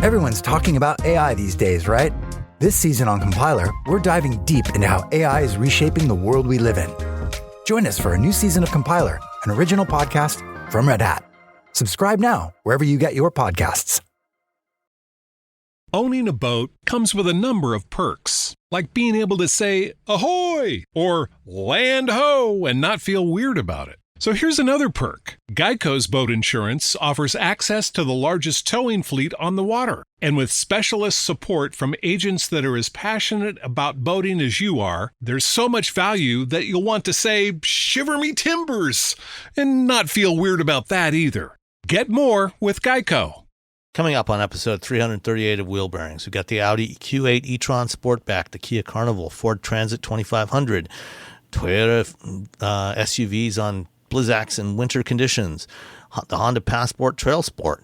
Everyone's talking about AI these days, right? This season on Compiler, we're diving deep into how AI is reshaping the world we live in. Join us for a new season of Compiler, an original podcast from Red Hat. Subscribe now wherever you get your podcasts. Owning a boat comes with a number of perks, like being able to say, ahoy, or land ho, and not feel weird about it. So here's another perk. Geico's boat insurance offers access to the largest towing fleet on the water. And with specialist support from agents that are as passionate about boating as you are, there's so much value that you'll want to say, shiver me timbers, and not feel weird about that either. Get more with Geico. Coming up on episode 338 of Wheel Bearings, we've got the Audi Q8 e-Tron Sportback, the Kia Carnival, Ford Transit 2500, Toyota SUVs on Blizzaks in winter conditions, the Honda Passport Trailsport,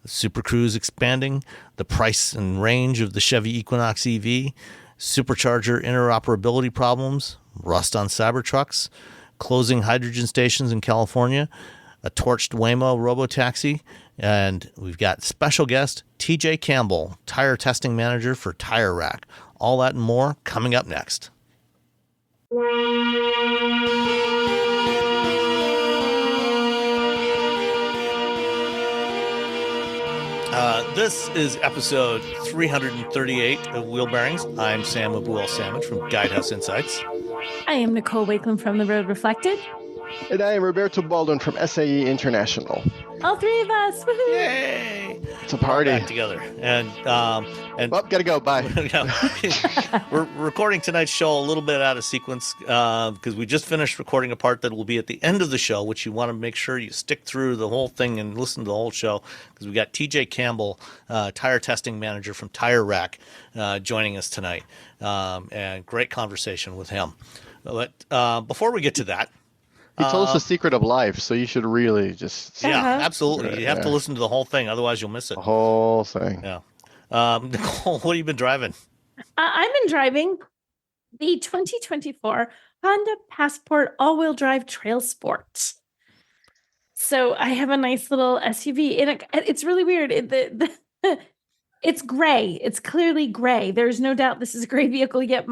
the Super Cruise expanding, the price and range of the Chevy Equinox EV, supercharger interoperability problems, rust on Cybertrucks, closing hydrogen stations in California, a torched Waymo robotaxi, and we've got special guest TJ Campbell, tire testing manager for Tire Rack. All that and more coming up next. This is episode 338 of Wheel Bearings. I'm Sam Abuel-Samad from Guidehouse Insights. I am Nicole Wakeland from The Road Reflected. And I am Roberto Baldwin from SAE International. All three of us. Woohoo! Yay! It's a party. We're back together. And gotta go. Bye. We're recording tonight's show a little bit out of sequence because we just finished recording a part that will be at the end of the show, which you want to make sure you stick through the whole thing and listen to the whole show, because we got TJ Campbell, tire testing manager from Tire Rack, joining us tonight. And great conversation with him. But before we get to that, he told us the secret of life, so you should really just... Yeah, absolutely. You have to listen to the whole thing, otherwise you'll miss it. The whole thing. Yeah. Nicole, what have you been driving? I've been driving the 2024 Honda Passport all-wheel drive Trailsport. So I have a nice little SUV. And it's really weird. It's gray. It's clearly gray. There's no doubt this is a gray vehicle, yet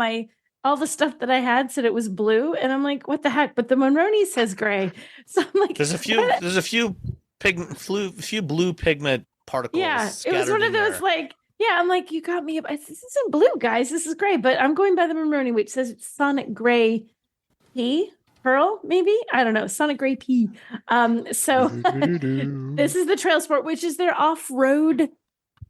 all the stuff that I had said it was blue, and I'm like, what the heck? But the Monroney says gray, so I'm like, there's a few blue pigment particles. Yeah, it was one of those there. I'm like, you got me. This isn't blue, guys. This is gray. But I'm going by the Monroney, which says it's Sonic Gray Pearl, maybe, I don't know, Sonic Gray P. So this is the Trailsport, which is their off-road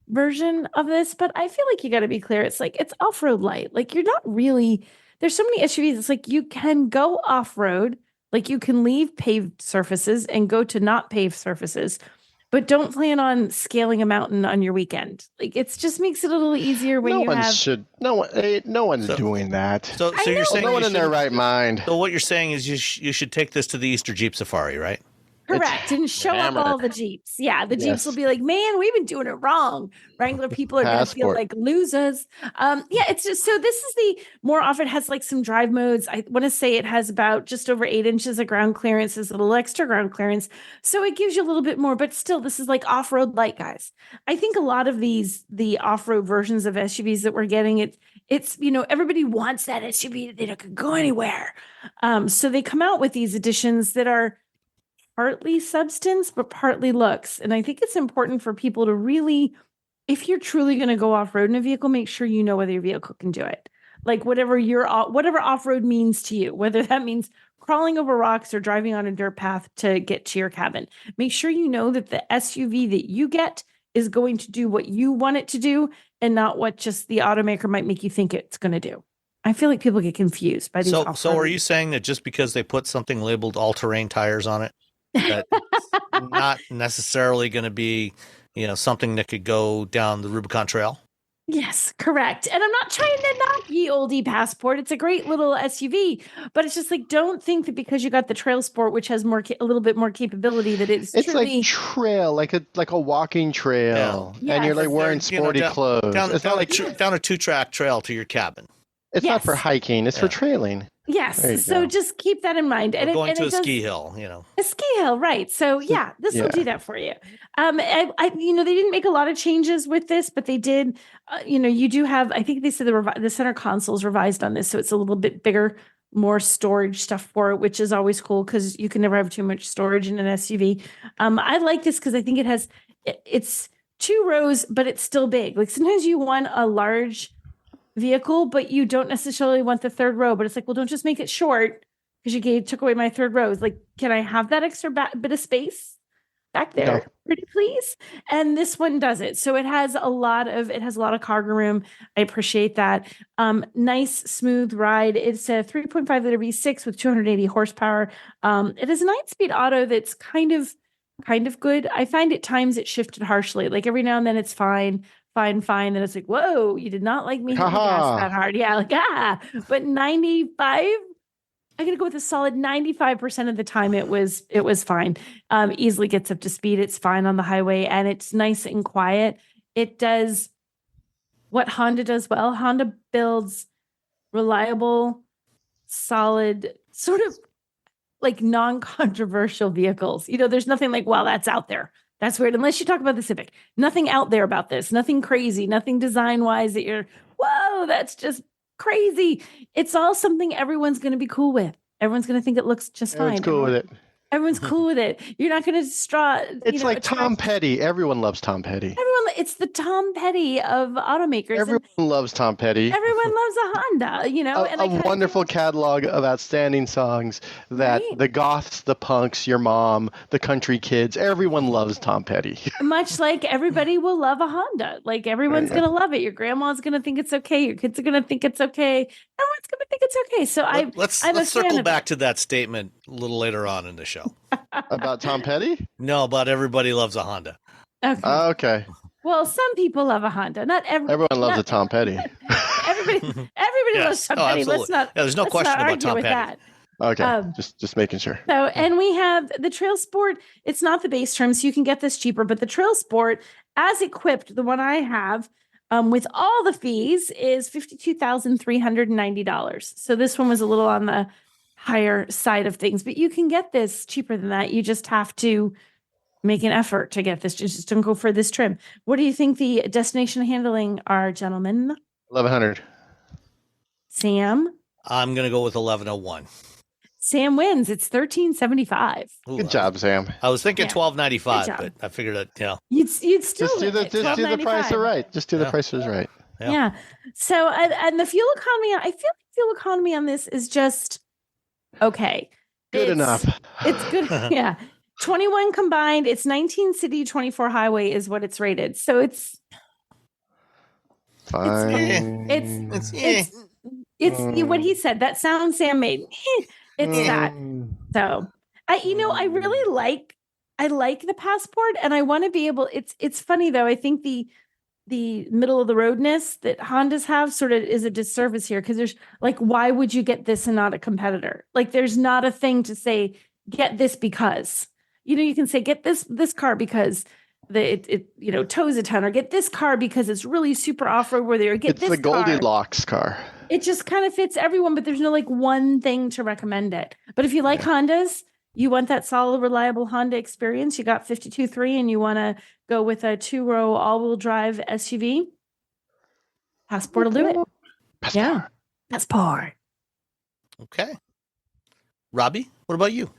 version of this, but I feel like you got to be clear. It's off-road light. Like, you're not really, there's so many SUVs. It's like you can go off-road, like you can leave paved surfaces and go to not paved surfaces, but don't plan on scaling a mountain on your weekend. Like, it just makes it a little easier when no one's doing that. So you're saying no one in their right mind. So what you're saying is you should take this to the Easter Jeep Safari, right? Correct. And show up all the Jeeps. Yeah, the Jeeps will be like, man, we've been doing it wrong. Wrangler people are going to feel like losers. It's just, so this is the more often has like some drive modes. I want to say it has about just over 8 inches of ground clearance, is a little extra ground clearance. So it gives you a little bit more, but still, this is like off-road light, guys. I think a lot of the off-road versions of SUVs that we're getting, it's everybody wants that SUV that they can go anywhere. So they come out with these editions that are partly substance, but partly looks. And I think it's important for people to really, if you're truly going to go off-road in a vehicle, make sure you know whether your vehicle can do it. Like whatever off-road means to you, whether that means crawling over rocks or driving on a dirt path to get to your cabin. Make sure you know that the SUV that you get is going to do what you want it to do and not what just the automaker might make you think it's going to do. I feel like people get confused by these. So are you saying that just because they put something labeled all-terrain tires on it, that it's not necessarily going to be, something that could go down the Rubicon Trail? Yes, correct. And I'm not trying to knock ye oldie Passport. It's a great little SUV, but it's just like, don't think that because you got the Trailsport, which has a little bit more capability, that it's truly... like trail, like a walking trail, yeah. And you're like wearing sporty clothes. Down a 2-track trail to your cabin. It's not for hiking. It's for trailing. Yes. So just keep that in mind. And going to a ski hill, A ski hill, right. So yeah, this will do that for you. They didn't make a lot of changes with this, but they did, you do have, I think they said the center console is revised on this. So it's a little bit bigger, more storage stuff for it, which is always cool because you can never have too much storage in an SUV. I like this because I think it's 2 rows, but it's still big. Like sometimes you want a large vehicle, but you don't necessarily want the 3rd row, but it's like, well, don't just make it short because you took away my 3rd row. It's like, can I have that extra bit of space back there, pretty please? And this one does it. So it has a lot of cargo room. I appreciate that. Nice, smooth ride. It's a 3.5 liter V6 with 280 horsepower. It is a 9-speed auto that's kind of good. I find at times it shifted harshly. Like every now and then it's fine. Then it's like, whoa, you did not like me hitting the gas that hard. Yeah, but 95, I'm gonna go with a solid 95% of the time it was fine. Easily gets up to speed. It's fine on the highway and it's nice and quiet. It does what Honda does well. Honda builds reliable, solid, sort of like non-controversial vehicles. There's nothing like, well, that's out there. That's weird. Unless you talk about the Civic, nothing out there about this, nothing crazy, nothing design wise that you're, whoa, that's just crazy. It's all something everyone's going to be cool with. Everyone's going to think it looks just fine. Everyone's cool with it. Everyone's cool with it. You're not going to It's like Tom Petty. Everyone loves Tom Petty. It's the Tom Petty of automakers. Everyone loves Tom Petty. Everyone loves a Honda, a wonderful catalog of outstanding songs that the goths, the punks, your mom, the country kids, everyone loves Tom Petty. Much like everybody will love a Honda. Like everyone's going to love it. Your grandma's going to think it's okay. Your kids are going to think it's okay. Everyone's going to think it's okay. So let's circle back to that statement a little later on in the show. About Tom Petty? No, about everybody loves a Honda. Okay. Well, some people love a Honda. Everyone loves a Tom Petty. Everybody loves Tom Petty. Absolutely. There's no question about Tom Petty. Okay, just making sure. So, and we have the Trailsport. It's not the base trim, so you can get this cheaper. But the Trailsport, as equipped, the one I have, with all the fees, is $52,390. So this one was a little on the higher side of things, but you can get this cheaper than that. You just have to make an effort to get this. Just don't go for this trim. What do you think the destination handling are, gentlemen? 1100. Sam? I'm going to go with 1101. Sam wins. It's 1375. Good job, Sam. I was thinking 1295, but I figured that, You'd still just do the price right. Just do the prices right. Yeah. So, and the fuel economy, I feel like fuel economy on this is just okay. Good enough. It's good. Yeah. 21 combined. It's 19 city, 24 highway is what it's rated. So it's fine. It's what he said. That sound Sam made. It's that. So I really like the Passport, and I want to be able. It's funny though. I think the middle of the roadness that Hondas have sort of is a disservice here, because there's like, why would you get this and not a competitor? Like, there's not a thing to say get this because, you can say get this car because it tows a ton, or get this car because it's really super off-road worthy, or get it's the Goldilocks car. It just kind of fits everyone, but there's no like one thing to recommend it. But if you like Hondas, you want that solid, reliable Honda experience, you got 52.3 and you want to go with a 2-row all-wheel drive SUV, Passport will do it. Yeah. Passport. Okay. Robbie, what about you?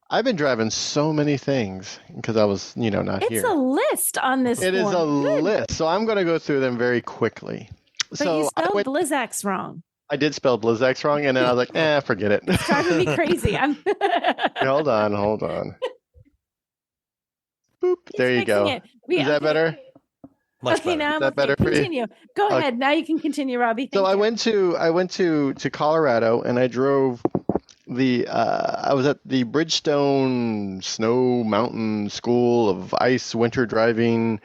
I've been driving so many things because I was, not here. It's a list on this It is a list. So I'm going to go through them very quickly. But you spelled Blizzaks wrong. I did spell Blizzaks wrong, and then I was like, forget it. It's driving me crazy. Hold on. Boop. There you go. Is that better? Much better. Now is that better for continue. you? Go ahead. Now you can continue, Robbie. I went to Colorado, and I drove I was at the Bridgestone Snow Mountain School of Ice Winter Driving,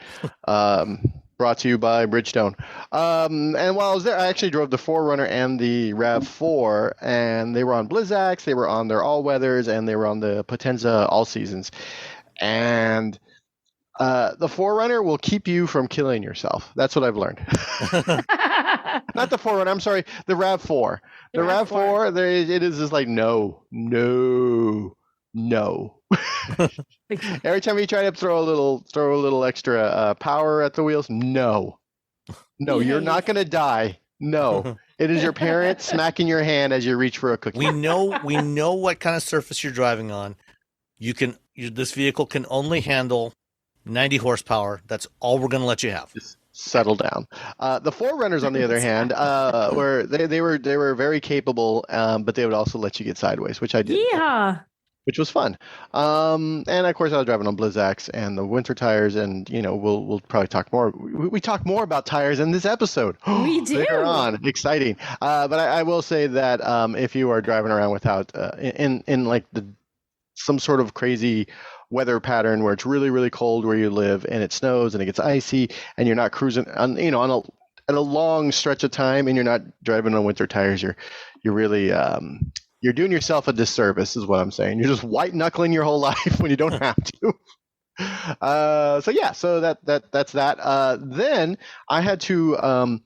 brought to you by Bridgestone. And while I was there, I actually drove the 4Runner and the Rav4, and they were on Blizzaks, they were on their all-weathers, and they were on the Potenza all-seasons. And the 4Runner will keep you from killing yourself. That's what I've learned. Not the 4Runner. I'm sorry, the Rav4. The Rav4. It is just like no. Every time you try to throw a little extra power at the wheels, no, you're not going to die. No, it is your parent smacking your hand as you reach for a cookie. We know what kind of surface you're driving on. This vehicle can only handle 90 horsepower. That's all we're going to let you have. Just settle down. The 4Runners, on the other hand, were they were very capable, but they would also let you get sideways, which I did. Yeah. Which was fun. And of course I was driving on Blizzaks and the winter tires, and we'll probably talk more. We talk more about tires in this episode. We do. Later on. Exciting. But I will say that if you are driving around without in like some sort of crazy weather pattern where it's really, really cold where you live and it snows and it gets icy and you're not cruising on at a long stretch of time and you're not driving on winter tires, you're really you're doing yourself a disservice, is what I'm saying. You're just white knuckling your whole life when you don't have to. So that's that. Then I had to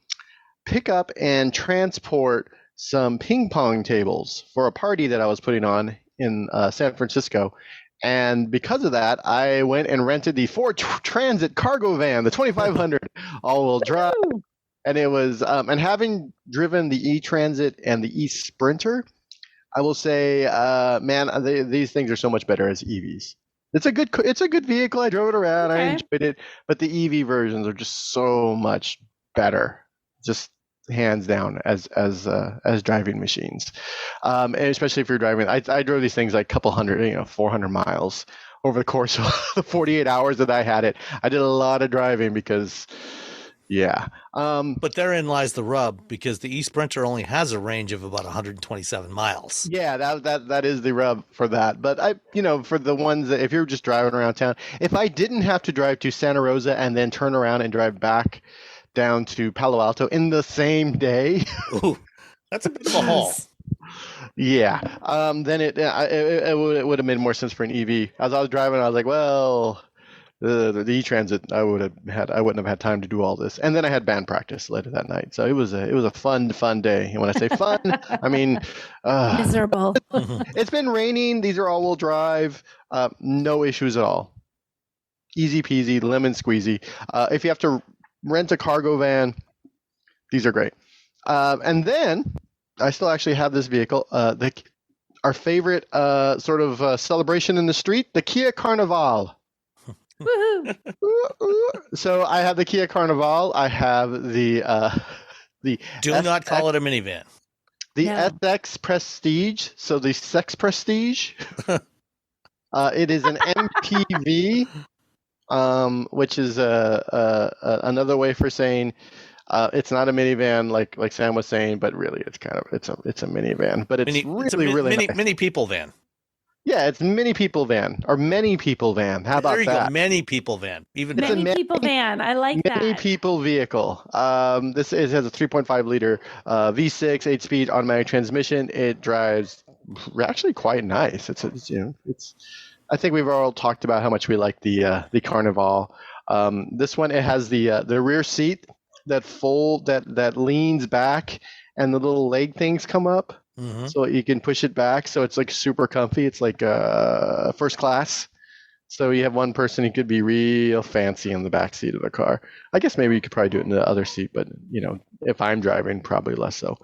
pick up and transport some ping pong tables for a party that I was putting on in San Francisco. And because of that, I went and rented the Ford Transit cargo van, the 2500 all-wheel drive. And it was, and having driven the E-Transit and the E-Sprinter, I will say, these things are so much better as EVs. It's a good vehicle. I drove it around. Okay. I enjoyed it. But the EV versions are just so much better, just hands down as driving machines. And especially if you're driving, I drove these things like a couple hundred, 400 miles over the course of the 48 hours that I had it. I did a lot of driving because. Yeah. But therein lies the rub, because the e-Sprinter only has a range of about 127 miles. Yeah, that is the rub for that. But for the ones that if you're just driving around town, if I didn't have to drive to Santa Rosa and then turn around and drive back down to Palo Alto in the same day. Ooh, that's a bit of a haul. Yeah. Then it would have made more sense for an EV. As I was driving, I was like, well, the E-Transit, I wouldn't have had time to do all this. And then I had band practice later that night. So it was a fun day. And when I say fun, I mean miserable. It's been raining. These are all-wheel drive. No issues at all. Easy peasy, lemon squeezy. If you have to rent a cargo van, these are great. And then I still actually have this vehicle. Our favorite sort of celebration in the street, the Kia Carnival. Woohoo! So I have the Kia Carnival. I have the Do SX, not call it a minivan. The SX Prestige. So the Sex Prestige. It is an MPV, which is another way for saying it's not a minivan like Sam was saying, but really it's a minivan. But it's really nice. Mini people van. Yeah, it's many people van. How about there you that? Go, many people van. Even many people van. I like that. Many people vehicle. It has a 3.5 liter V6 8-speed automatic transmission. It drives actually quite nice. It's I think we've all talked about how much we like the Carnival. This one, it has the rear seat that leans back and the little leg things come up. Mm-hmm. So you can push it back, so it's like super comfy. It's like first class. So you have one person who could be real fancy in the back seat of the car. I guess maybe you could probably do it in the other seat, but if I'm driving, probably less so.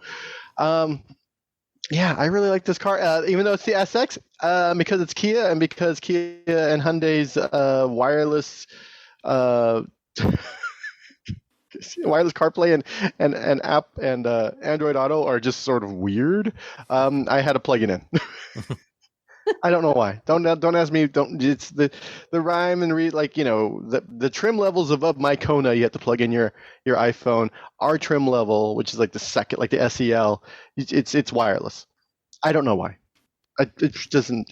Yeah, I really like this car, even though it's the SX, because it's Kia and because Kia and Hyundai's wireless CarPlay and app and Android Auto are just sort of weird. I had to plug it in. I don't know why. Don't ask me. It's the rhyme and read, like the trim levels above my Kona. You have to plug in your iPhone. Our trim level, which is like the second, like the SEL, it's wireless. I don't know why. It doesn't.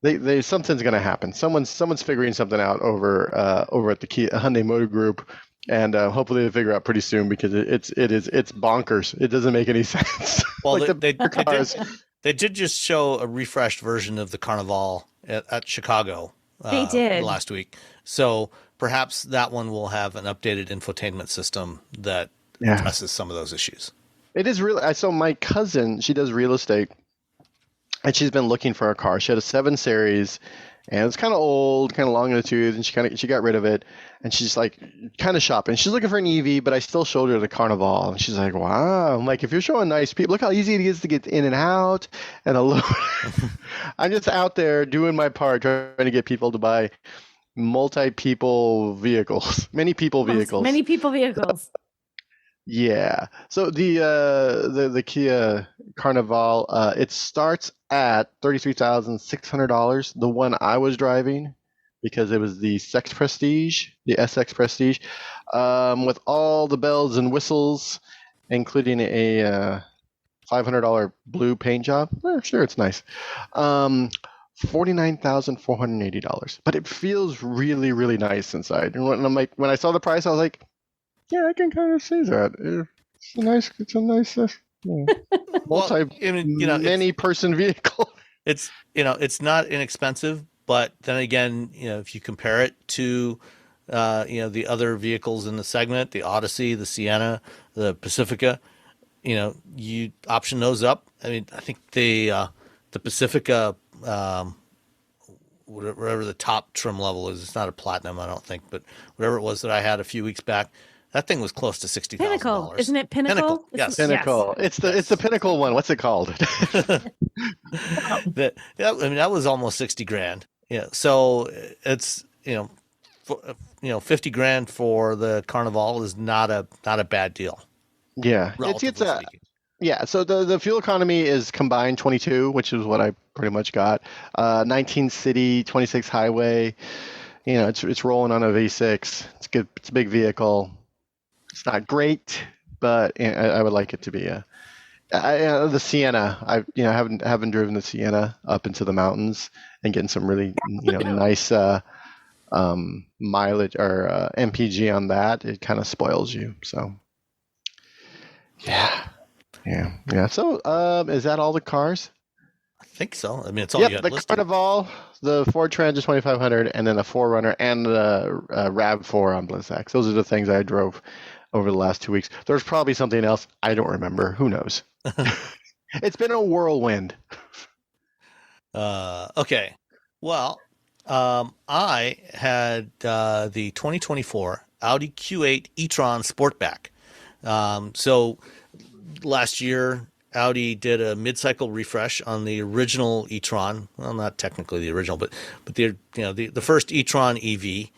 They something's gonna happen. Someone's figuring something out over at the Kia Hyundai Motor Group. And hopefully they figure out pretty soon, because it's bonkers. It doesn't make any sense. Well, like they did just show a refreshed version of the Carnival at Chicago. They did last week. So perhaps that one will have an updated infotainment system that addresses some of those issues. It is really. So my cousin, she does real estate, and she's been looking for a car. She had a 7 Series, and it's kind of old, kind of long in the tooth, and she got rid of it, and she's like kind of shopping. She's looking for an EV, but I still showed her the Carnival, and she's like, "Wow!" I'm like, "If you're showing nice people, look how easy it is to get in and out." And I'm just out there doing my part, trying to get people to buy multi-people vehicles, many people vehicles. Yeah. So the Kia Carnival, it starts at $33,600. The one I was driving, because it was the SX Prestige, the SX Prestige, with all the bells and whistles, including a $500 blue paint job. Sure, it's nice. $49,480. But it feels really, really nice inside. And when I saw the price, I was like, yeah, I can kind of see that. It's a nice many person vehicle. It's not inexpensive, but then again, if you compare it to the other vehicles in the segment, the Odyssey, the Sienna, the Pacifica, you option those up. I mean, I think the Pacifica, whatever the top trim level is, it's not a platinum, I don't think, but whatever it was that I had a few weeks back, that thing was close to $60,000. Pinnacle, isn't it? Pinnacle. Yes, Pinnacle. Yes. It's the Pinnacle one. What's it called? That was almost $60,000. Yeah, so it's $50,000 for the Carnival is not a bad deal. Yeah, yeah. So the fuel economy is combined 22, which is what I pretty much got. 19 city, 26 highway. It's rolling on a V6. It's good. It's a big vehicle. It's not great, but I would like it to be the Sienna. I haven't driven the Sienna up into the mountains and getting some really nice mileage or MPG on that. It kind of spoils you. So yeah. So is that all the cars? I think so. I mean, it's all you had the listed. Carnival, the Ford Transit 2500, and then a 4Runner and the Rav4 on BlizzX. Those are the things I drove over the last 2 weeks. There's probably something else I don't remember. Who knows? It's been a whirlwind. Okay. Well, I had the 2024 Audi Q8 e-Tron Sportback. So last year, Audi did a mid-cycle refresh on the original e-Tron. Well, not technically the original, but the first e-Tron EV,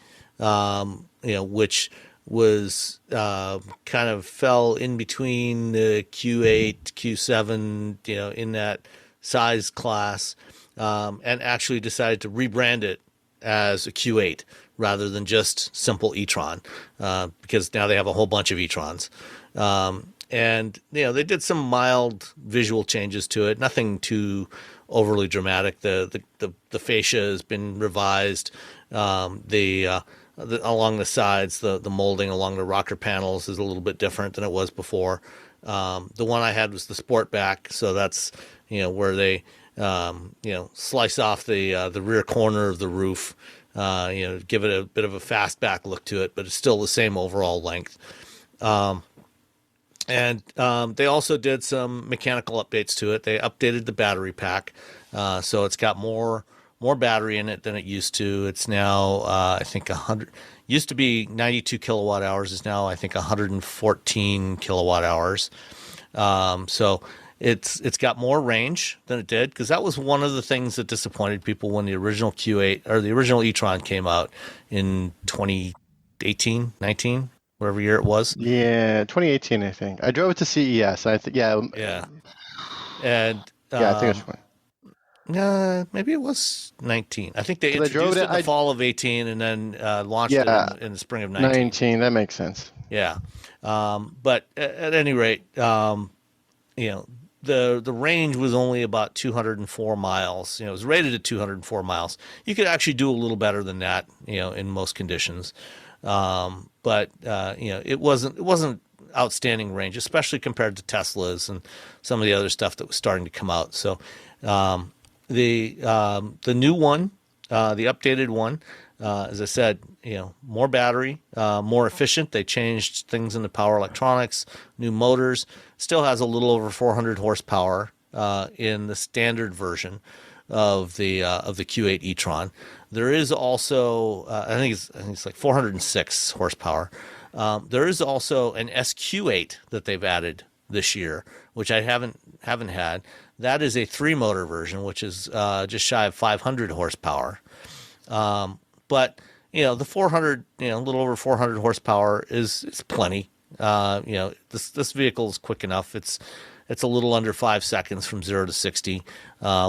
which was kind of fell in between the Q8, Q7, in that size class, and actually decided to rebrand it as a Q8 rather than just simple e-Tron, because now they have a whole bunch of e-Trons. And they did some mild visual changes to it, nothing too overly dramatic. The fascia has been revised. Along the sides, the molding along the rocker panels is a little bit different than it was before. The one I had was the Sportback, so that's where they slice off the rear corner of the roof, give it a bit of a fastback look to it, but it's still the same overall length. And they also did some mechanical updates to it. They updated the battery pack, so it's got more battery in it than it used to. It's now I think 100. Used to be 92 kilowatt hours. Is now I think 114 kilowatt hours. So it's got more range than it did, because that was one of the things that disappointed people when the original Q8 or the original e-Tron came out in 2018, 19. Whatever year it was. Yeah, 2018, I think. I drove it to CES. And and I think it was maybe it was 19. I think they introduced it in the fall of 18 and then launched it in the spring of 19. 19, that makes sense. Yeah. But at any rate, the range was only about 204 miles. It was rated at 204 miles. You could actually do a little better than that, in most conditions. But it wasn't outstanding range, especially compared to Teslas and some of the other stuff that was starting to come out. So the new one, the updated one, As I said, more battery, more efficient. They changed things in the power electronics, new motors. Still has a little over 400 horsepower in the standard version of the Q8 e-Tron. There is also, I think it's like 406 horsepower. There is also an SQ8 that they've added this year, which I haven't had. That is a 3-motor version, which is just shy of 500 horsepower. But the 400, a little over 400 horsepower is plenty. This vehicle is quick enough. It's a little under 5 seconds from 0 to 60,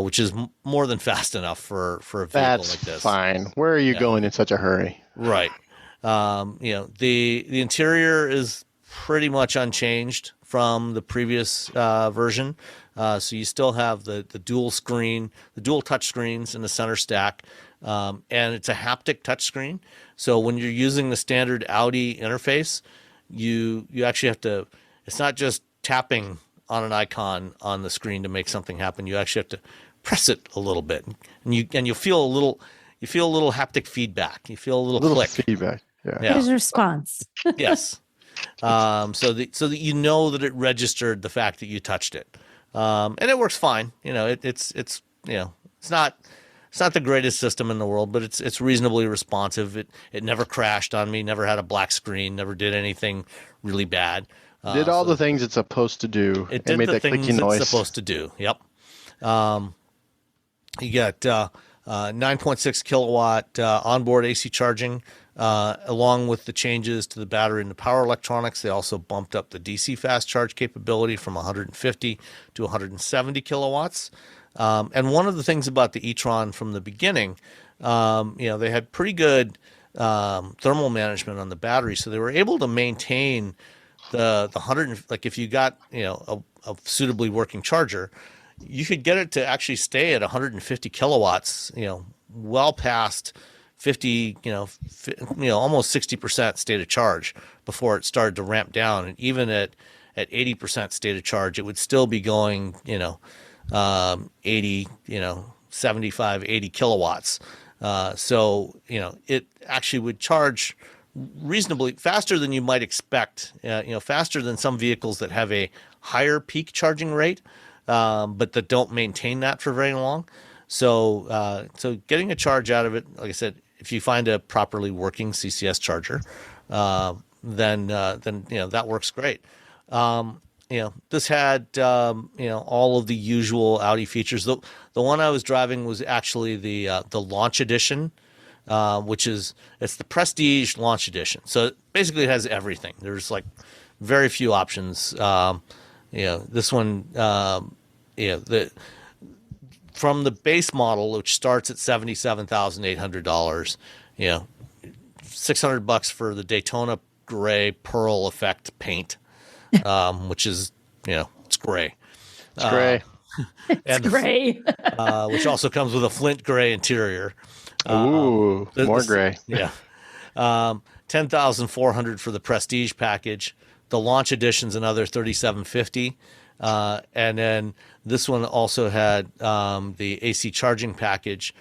which is more than fast enough for a vehicle like this. That's fine. Where are you going in such a hurry? Right. The interior is pretty much unchanged from the previous version. So you still have the dual touch screens in the center stack. And it's a haptic touchscreen. So when you're using the standard Audi interface, you actually have to, it's not just tapping on an icon on the screen to make something happen. You actually have to press it a little bit, and you feel a little haptic feedback. You feel a little click. Feedback. Yeah. There's a response. Yes. So that you know that it registered the fact that you touched it. And it works fine. It's not the greatest system in the world, but it's reasonably responsive. It never crashed on me, never had a black screen, never did anything really bad. Did all the things it's supposed to do. It did made the that things clicking noise. it's supposed to do. Yep. You got 9.6 kilowatt onboard AC charging, along with the changes to the battery and the power electronics. They also bumped up the DC fast charge capability from 150 to 170 kilowatts. And one of the things about the e-Tron from the beginning, they had pretty good thermal management on the battery, so they were able to maintain the 100. Like if you got a suitably working charger, you could get it to actually stay at 150 kilowatts. Well past 50. Almost 60% state of charge before it started to ramp down, and even at 80% state of charge, it would still be going 80, 75, 80 kilowatts. So it actually would charge reasonably faster than you might expect, faster than some vehicles that have a higher peak charging rate, but that don't maintain that for very long. So getting a charge out of it, like I said, if you find a properly working CCS charger, then that works great. This had, all of the usual Audi features. The one I was driving was actually the Launch Edition, it's the Prestige Launch Edition. So basically it has everything. There's like very few options. This one, from the base model, which starts at $77,800, $600 for the Daytona gray pearl effect paint. Which is, it's gray. It's gray. It's gray. Which also comes with a flint gray interior. Ooh, more gray. Yeah. $10,400 for the Prestige package. The Launch Edition's another $3,750. And then this one also had the AC charging package,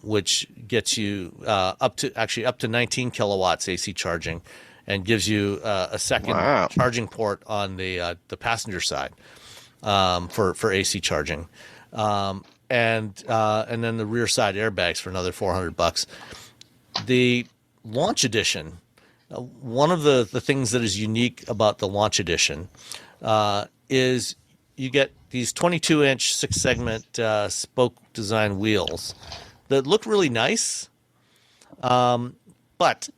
which gets you up to 19 kilowatts AC charging, and gives you a second charging port on the passenger side for AC charging, and then the rear side airbags for another $400. The Launch Edition, one of the things that is unique about the Launch Edition is you get these 22-inch 6-segment spoke design wheels that look really nice, but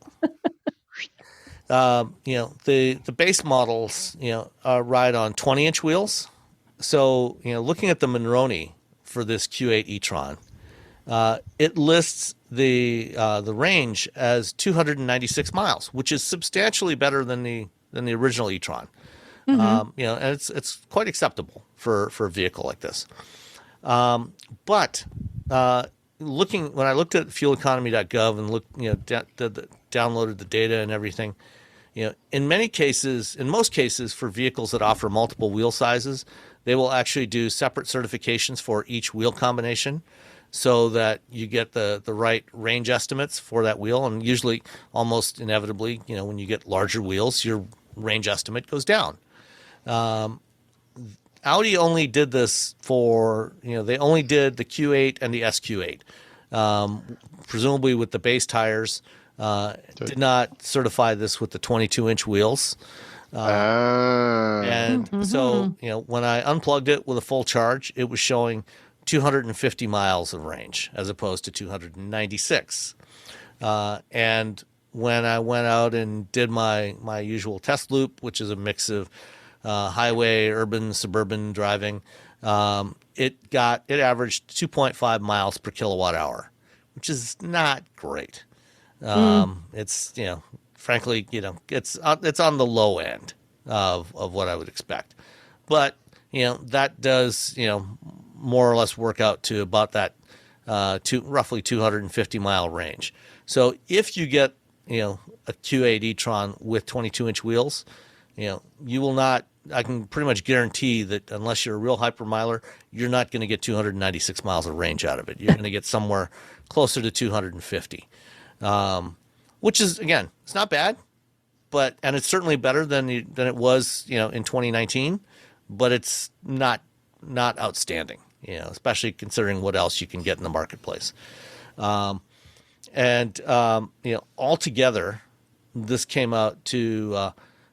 the base models, ride on 20-inch wheels. So, looking at the Monroney for this Q8 e-Tron, it lists the range as 296 miles, which is substantially better than the original e-Tron. And it's quite acceptable for a vehicle like this. But when I looked at fueleconomy.gov and downloaded the data and everything, in most cases for vehicles that offer multiple wheel sizes, they will actually do separate certifications for each wheel combination. so that you get the right range estimates for that wheel. And usually, almost inevitably, when you get larger wheels, your range estimate goes down. Audi only did this for, they only did the Q8 and the SQ8, presumably with the base tires. Did not certify this with the 22-inch wheels. And so, when I unplugged it with a full charge, it was showing 250 miles of range as opposed to 296. And when I went out and did my usual test loop, which is a mix of highway, urban, suburban driving, it averaged 2.5 miles per kilowatt hour, which is not great. It's, frankly, it's on the low end of what I would expect. But, that does, more or less work out to about that roughly 250 mile range. So if you get, a Q8 e-Tron with 22-inch wheels, you will not, I can pretty much guarantee that unless you're a real hypermiler, you're not going to get 296 miles of range out of it. You're going to get somewhere closer to 250. Which is, again, it's not bad, and it's certainly better than it was, in 2019, but it's not outstanding, especially considering what else you can get in the marketplace. Altogether, this came out to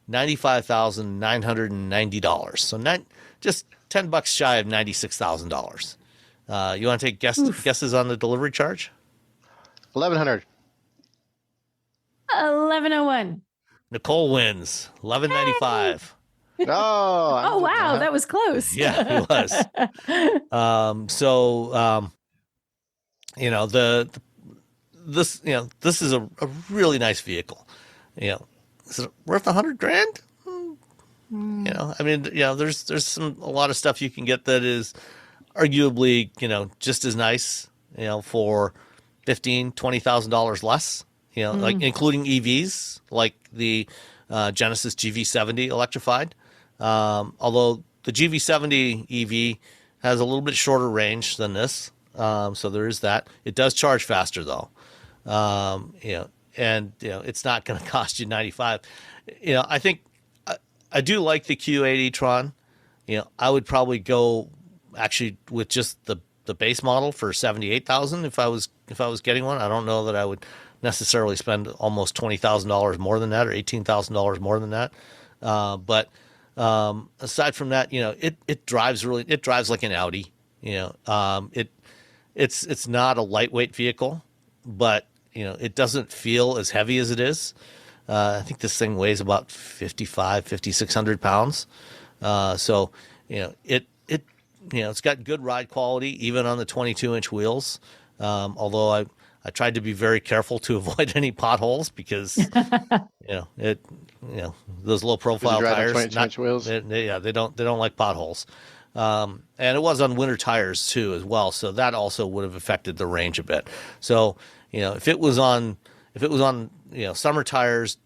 $95,990. So not just $10 shy of $96,000. You want to take guesses on the delivery charge? 1,100. 1101. Nicole wins. 1195. Oh wow, that was close. Yeah, it was. This is a really nice vehicle. Is it worth $100,000? There's a lot of stuff you can get that is arguably, just as nice, for $15,000-$20,000 less. Like including EVs, like the Genesis GV70 electrified. Although the GV70 EV has a little bit shorter range than this, so there is that. It does charge faster though, it's not going to cost you $95,000. I think I do like the Q8 e-Tron. I would probably go actually with just the base model for $78,000 if I was getting one. I don't know that I would necessarily spend almost $20,000 more than that or $18,000 more than that. But aside from that, it drives like an Audi. It's not a lightweight vehicle, but it doesn't feel as heavy as it is. I think this thing weighs about 5,600 pounds. So it's got good ride quality even on the 22-inch wheels. Although I tried to be very careful to avoid any potholes because, those low profile tires, 22-inch wheels. They don't like potholes. And it was on winter tires too, as well. So that also would have affected the range a bit. So, if it was on, summer tires,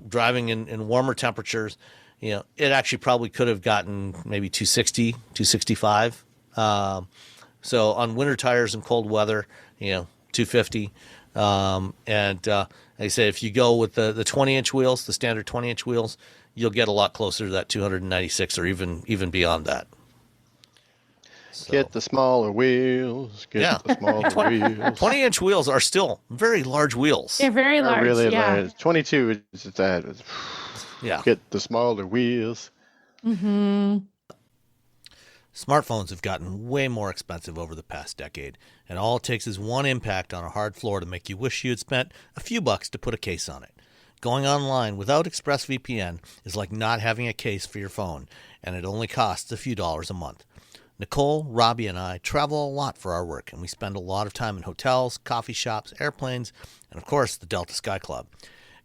driving in warmer temperatures, it actually probably could have gotten maybe 260, 265. So on winter tires and cold weather, 250. Like I say, if you go with the 20-inch wheels, the standard 20-inch wheels, you'll get a lot closer to that 296 or even beyond that. So, get the smaller wheels. Get the smaller wheels. 20-inch wheels are still very large wheels. They're very large. Really large. 22 is that. Yeah. Get the smaller wheels. Mm-hmm. Smartphones have gotten way more expensive over the past decade, and all it takes is one impact on a hard floor to make you wish you had spent a few bucks to put a case on it. Going online without ExpressVPN is like not having a case for your phone, and it only costs a few dollars a month. Nicole, Robbie, and I travel a lot for our work, and we spend a lot of time in hotels, coffee shops, airplanes, and of course the Delta Sky Club.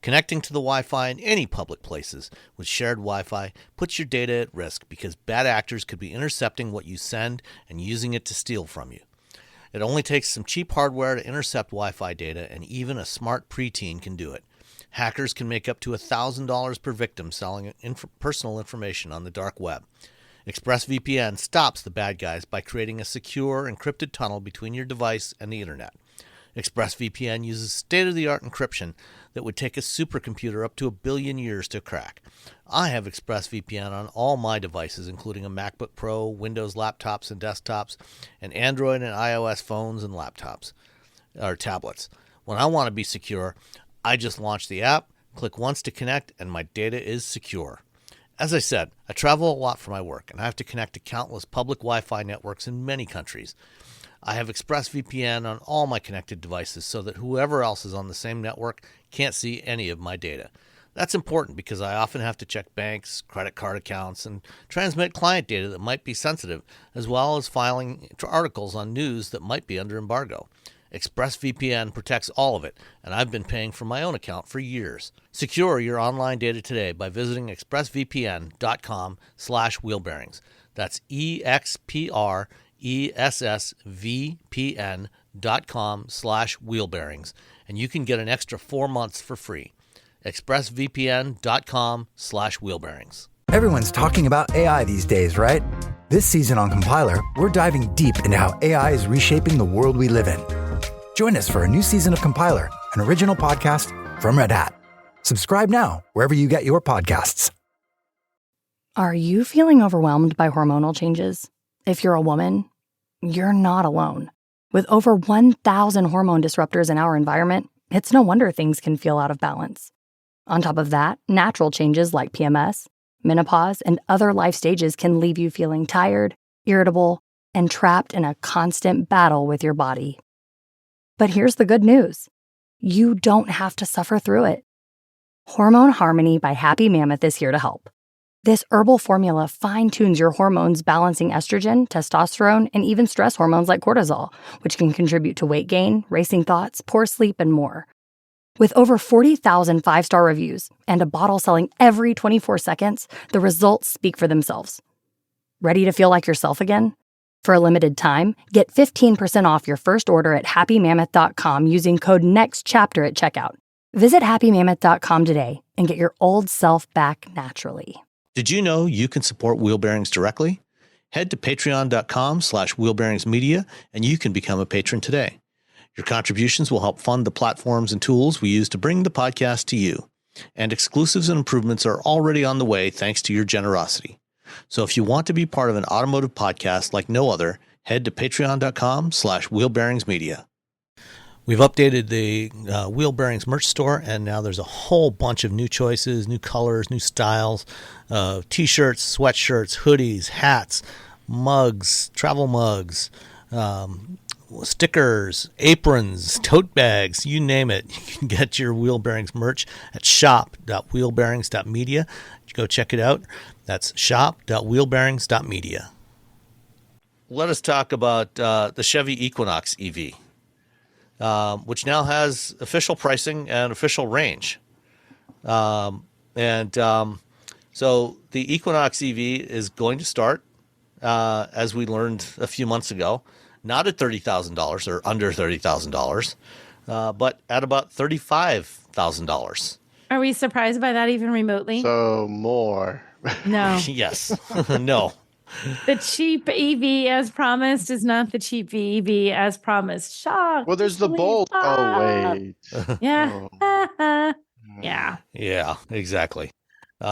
Connecting to the Wi-Fi in any public places with shared Wi-Fi puts your data at risk because bad actors could be intercepting what you send and using it to steal from you. It only takes some cheap hardware to intercept Wi-Fi data, and even a smart preteen can do it. Hackers can make up to $1,000 per victim selling personal information on the dark web. ExpressVPN stops the bad guys by creating a secure, encrypted tunnel between your device and the internet. ExpressVPN uses state-of-the-art encryption that would take a supercomputer up to 1 billion years to crack. I have ExpressVPN on all my devices, including a MacBook Pro, Windows laptops and desktops, and Android and iOS phones and laptops, or tablets. When I want to be secure, I just launch the app, click once to connect, and my data is secure. As I said, I travel a lot for my work, and I have to connect to countless public Wi-Fi networks in many countries. I have ExpressVPN on all my connected devices so that whoever else is on the same network can't see any of my data. That's important because I often have to check banks, credit card accounts, and transmit client data that might be sensitive, as well as filing articles on news that might be under embargo. ExpressVPN protects all of it, and I've been paying for my own account for years. Secure your online data today by visiting expressvpn.com/wheelbearings. That's expressvpn.com/wheelbearings, and you can get an extra 4 months for free. expressvpn.com/wheelbearings. Everyone's talking about AI these days, right? This season on Compiler, we're diving deep into how AI is reshaping the world we live in. Join us for a new season of Compiler, an original podcast from Red Hat. Subscribe now wherever you get your podcasts. Are you feeling overwhelmed by hormonal changes? If you're a woman, you're not alone. With over 1,000 hormone disruptors in our environment, it's no wonder things can feel out of balance. On top of that, natural changes like PMS, menopause, and other life stages can leave you feeling tired, irritable, and trapped in a constant battle with your body. But here's the good news. You don't have to suffer through it. Hormone Harmony by Happy Mammoth is here to help. This herbal formula fine-tunes your hormones, balancing estrogen, testosterone, and even stress hormones like cortisol, which can contribute to weight gain, racing thoughts, poor sleep, and more. With over 40,000 five-star reviews and a bottle selling every 24 seconds, the results speak for themselves. Ready to feel like yourself again? For a limited time, get 15% off your first order at happymammoth.com using code NEXTCHAPTER at checkout. Visit happymammoth.com today and get your old self back naturally. Did you know you can support Wheel Bearings directly? Head to patreon.com/wheelbearingsmedia and you can become a patron today. Your contributions will help fund the platforms and tools we use to bring the podcast to you. And exclusives and improvements are already on the way thanks to your generosity. So if you want to be part of an automotive podcast like no other, head to patreon.com/wheelbearingsmedia. We've updated the Wheel Bearings merch store, and now there's a whole bunch of new choices, new colors, new styles, t-shirts, sweatshirts, hoodies, hats, mugs, travel mugs, stickers, aprons, tote bags, you name it. You can get your Wheel Bearings merch at shop.wheelbearings.media. Go check it out. That's shop.wheelbearings.media. Let us talk about the Chevy Equinox EV, which now has official pricing and official range. So the Equinox EV is going to start, as we learned a few months ago, not at $30,000 or under $30,000, but at about $35,000. Are we surprised by that even remotely? So more. No. Yes. No. The cheap EV as promised is not the cheap EV as promised. Shock. Well, there's the Bolt. Oh, wait. Yeah. Oh. Yeah. Yeah, exactly. We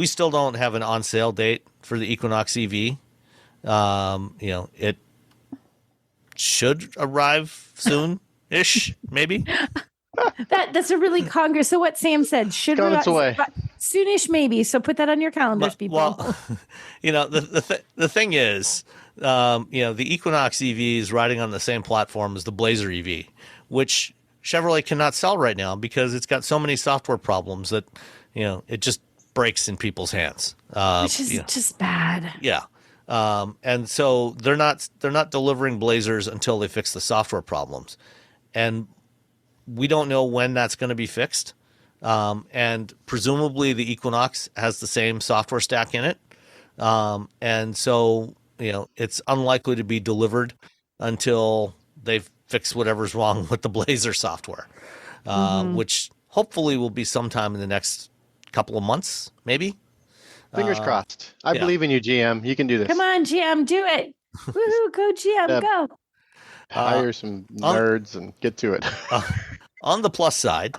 still don't have an on sale date for the Equinox EV. It should arrive soon-ish, maybe. That's a really Congress. So what Sam said should on its way. Soonish, maybe. So put that on your calendars, people. Well, the thing is, the Equinox EV is riding on the same platform as the Blazer EV, which Chevrolet cannot sell right now because it's got so many software problems that it just breaks in people's hands. Which is just bad. Yeah. And so they're not delivering Blazers until they fix the software problems. And we don't know when that's going to be fixed. And presumably the Equinox has the same software stack in it. And so, it's unlikely to be delivered until they've fixed whatever's wrong with the Blazer software, which hopefully will be sometime in the next couple of months, maybe. Fingers crossed. I believe in you, GM. You can do this. Come on, GM, do it. Woohoo, go GM, go. Hire some nerds and get to it. On the plus side,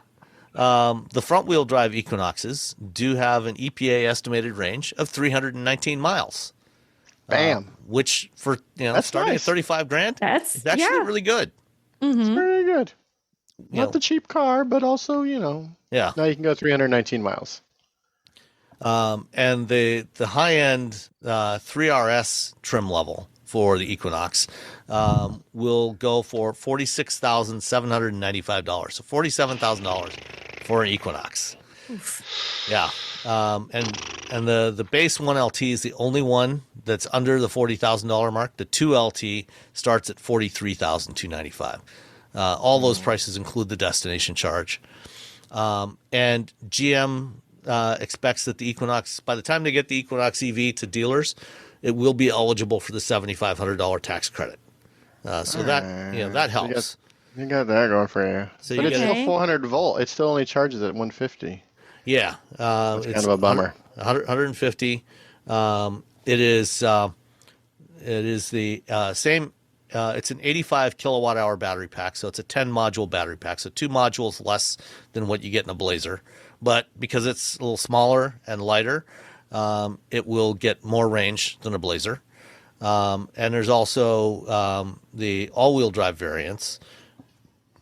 the front-wheel drive Equinoxes do have an EPA estimated range of 319 miles. Bam. Which for that's starting nice. at 35 grand, that's actually really good. Mm-hmm. It's very good. Not know, the cheap car, but also, yeah. Now you can go 319 miles. And the high-end 3RS trim level for the Equinox will go for $46,795. So $47,000 for an Equinox. Oof. Yeah. And the base 1LT is the only one that's under the $40,000 mark. The 2LT starts at $43,295. All those prices include the destination charge. And GM expects that the Equinox, by the time they get the Equinox EV to dealers, it will be eligible for the $7,500 tax credredit. So that helps. You got that going for you. So but it's still 400 volt. It still only charges at 150. Yeah, it's kind of a bummer. 150. It is the same. It's an 85 kilowatt hour battery pack, so it's a 10 module battery pack. So 2 modules less than what you get in a Blazer, but because it's a little smaller and lighter, it will get more range than a Blazer. And there's also the all-wheel drive variants.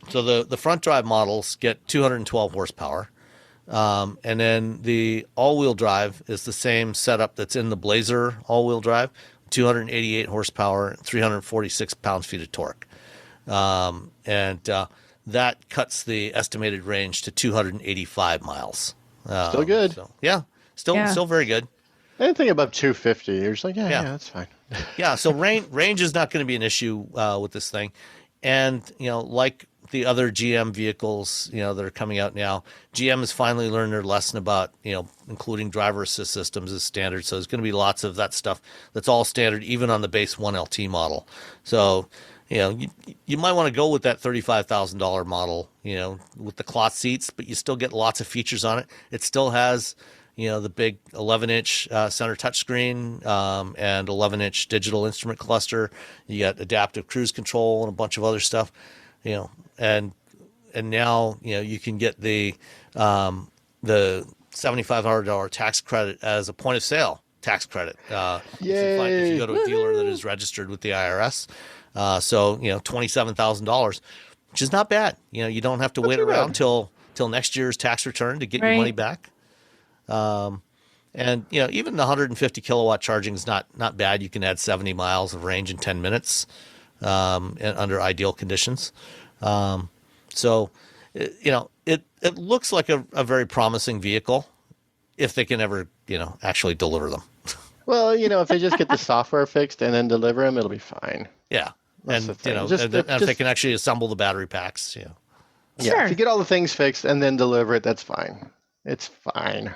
So the front drive models get 212 horsepower. And then the all-wheel drive is the same setup that's in the Blazer all-wheel drive, 288 horsepower, 346 pounds-feet of torque. And that cuts the estimated range to 285 miles. Still good. So, still very good. Anything above 250, you're just like, yeah, that's fine. Yeah, so range is not going to be an issue with this thing. And, like the other GM vehicles, that are coming out now, GM has finally learned their lesson about, including driver assist systems as standard. So there's going to be lots of that stuff that's all standard, even on the base 1LT model. So, you might want to go with that $35,000 model, with the cloth seats, but you still get lots of features on it. It still has, the big 11-inch center touchscreen and 11-inch digital instrument cluster. You got adaptive cruise control and a bunch of other stuff. And now, you can get the $7,500 tax credit as a point of sale tax credit. If you go to a dealer that is registered with the IRS. So, $27,000, which is not bad. You don't have to wait around till next year's tax return to get your money back. And even the 150 kilowatt charging is not bad. You can add 70 miles of range in 10 minutes. Under ideal conditions. So, it looks like a very promising vehicle if they can ever, actually deliver them. Well, if they just get the software fixed and then deliver them, it'll be fine. Yeah. That's and, if they can actually assemble the battery packs, Sure. Yeah, if you get all the things fixed and then deliver it, that's fine. It's fine.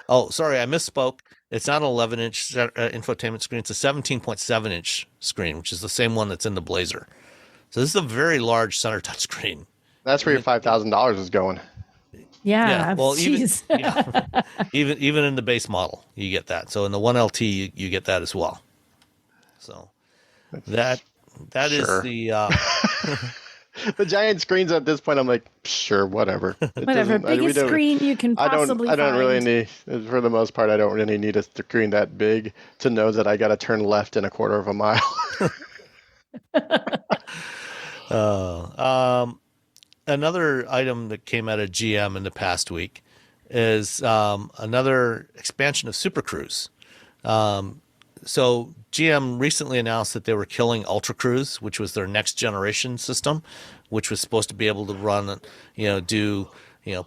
Oh, sorry, I misspoke. It's not an 11-inch infotainment screen. It's a 17.7-inch screen, which is the same one that's in the Blazer. So this is a very large center touch screen. That's where your $5,000 is going. Yeah. Well, even in the base model, you get that. So in the 1LT, you get that as well. So that is the the giant screens at this point. I'm like, sure, whatever. Whatever, biggest screen you can possibly I don't find. really need, for the most part, I don't really need a screen that big to know that I got to turn left in a quarter of a mile. Another item that came out of GM in the past week is another expansion of Super Cruise. So GM recently announced that they were killing Ultra Cruise, which was their next generation system, which was supposed to be able to run, do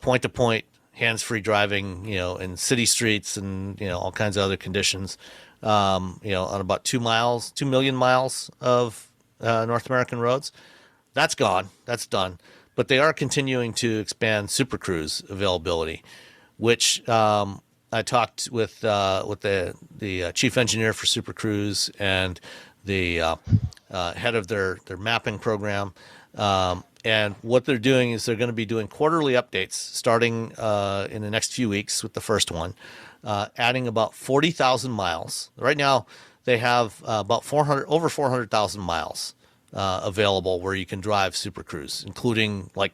point to point hands-free driving, in city streets and all kinds of other conditions, on about 2 million miles of North American roads. That's gone. That's done. But they are continuing to expand Super Cruise availability, which I talked with the chief engineer for Super Cruise and the head of their mapping program. And what they're doing is they're going to be doing quarterly updates starting in the next few weeks with the first one, adding about 40,000 miles. Right now, they have about over 400,000 miles available where you can drive Super Cruise, including like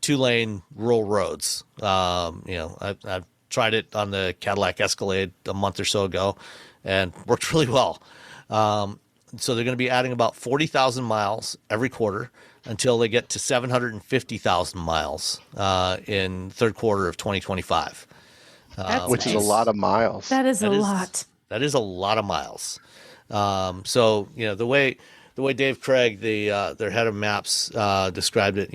2-lane rural roads. I've tried it on the Cadillac Escalade a month or so ago and worked really well. So they're going to be adding about 40,000 miles every quarter until they get to 750,000 miles in third quarter of 2025. Which is a lot of miles. That is a lot. That is a lot of miles. So, the way Dave Craig, their head of maps, described it,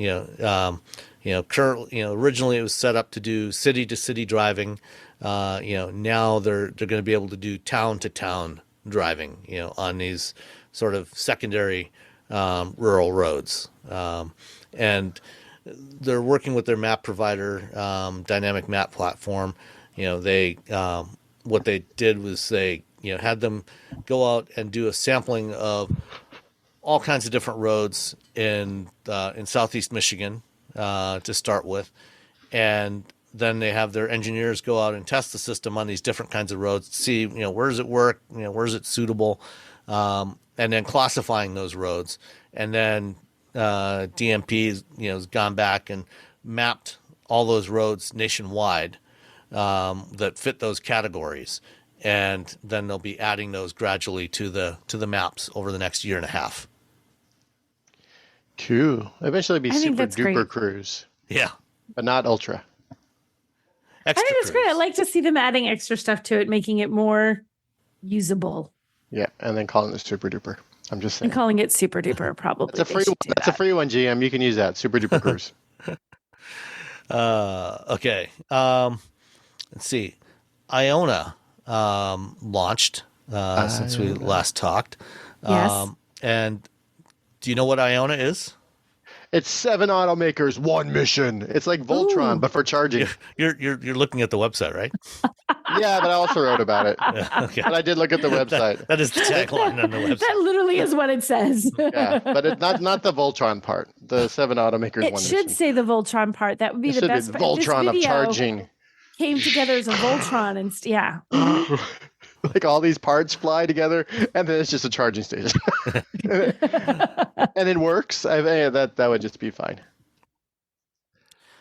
originally it was set up to do city to city driving. Now they're going to be able to do town to town driving, on these sort of secondary rural roads. And they're working with their map provider, dynamic map platform. What they did was they, had them go out and do a sampling of all kinds of different roads in Southeast Michigan to start with. And then they have their engineers go out and test the system on these different kinds of roads to see, where does it work? Where is it suitable? And then classifying those roads. And then DMP has gone back and mapped all those roads nationwide that fit those categories. And then they'll be adding those gradually to the maps over the next year and a half. Cool. Eventually be super duper cruise. Yeah. But not ultra. I think that's great. I like to see them adding extra stuff to it, making it more usable. Yeah, and then calling it super duper. I'm just saying. And calling it super duper, probably. That's a free one. That's a free one, GM. You can use that. Super duper cruise. Okay. Let's see. Ionna launched since we last talked. Yes. And do you know what Ionna is? It's 7 automakers, 1 mission. It's like Voltron, but for charging. You're looking at the website, right? Yeah, but I also wrote about it. Yeah, okay. But I did look at the website. That is the tagline on the website. That literally is what it says. Yeah, but it's not the Voltron part. The 7 automakers. It should say the Voltron part. That would be the best part. Voltron of charging. Came together as a Voltron, and yeah. Like all these parts fly together, and then it's just a charging station, and it works. That would just be fine.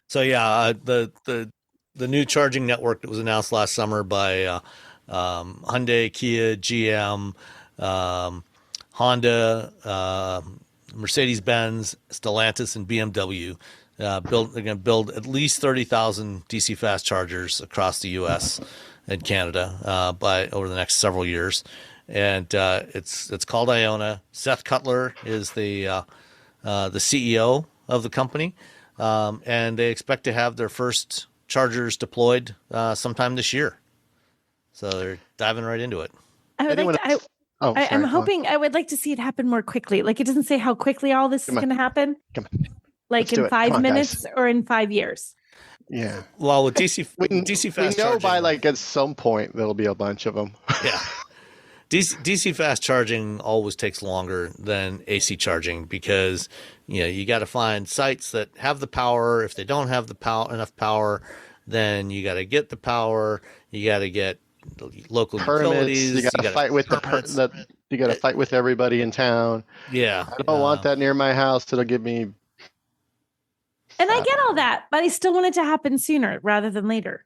So yeah, the new charging network that was announced last summer by Hyundai, Kia, GM, Honda, Mercedes-Benz, Stellantis, and BMW. They're going to build at least 30,000 DC fast chargers across the U.S. and Canada by over the next several years, and it's called Ionna. Seth Cutler is the CEO of the company, and they expect to have their first chargers deployed sometime this year. So they're diving right into it. I'm hoping I would like to see it happen more quickly. Like, it doesn't say how quickly all this is going to happen. Come on. Like in 5 minutes or in 5 years. Yeah. Well, with DC fast charging, we know by like at some point there'll be a bunch of them. Yeah. DC fast charging always takes longer than AC charging because you got to find sites that have the power. If they don't have enough power, then you got to get the power. You got to get local utilities. You got to fight with you got to fight with everybody in town. Yeah. I don't want that near my house. It'll give me. And I get all that, but I still want it to happen sooner rather than later.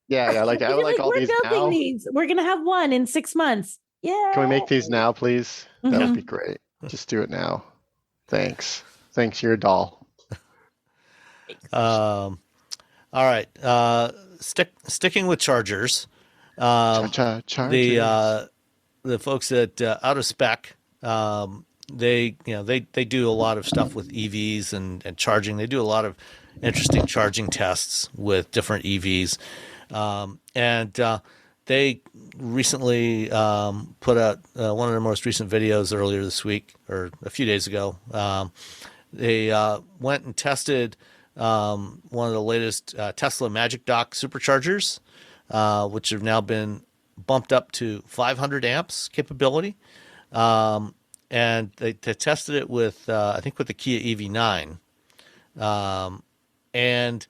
Yeah. Like I would like all these now. We're building these. We're gonna have one in 6 months. Yeah. Can we make these now, please? That would be great. Just do it now. Thanks. You're a doll. All right. Sticking with chargers. Chargers. The folks at Out of Spec. They do a lot of stuff with EVs and charging. They do a lot of interesting charging tests with different EVs. And they recently put out one of their most recent videos earlier this week or a few days ago. They went and tested one of the latest Tesla Magic Dock Superchargers, which have now been bumped up to 500 amps capability. and they tested it with, I think, with the Kia EV9. And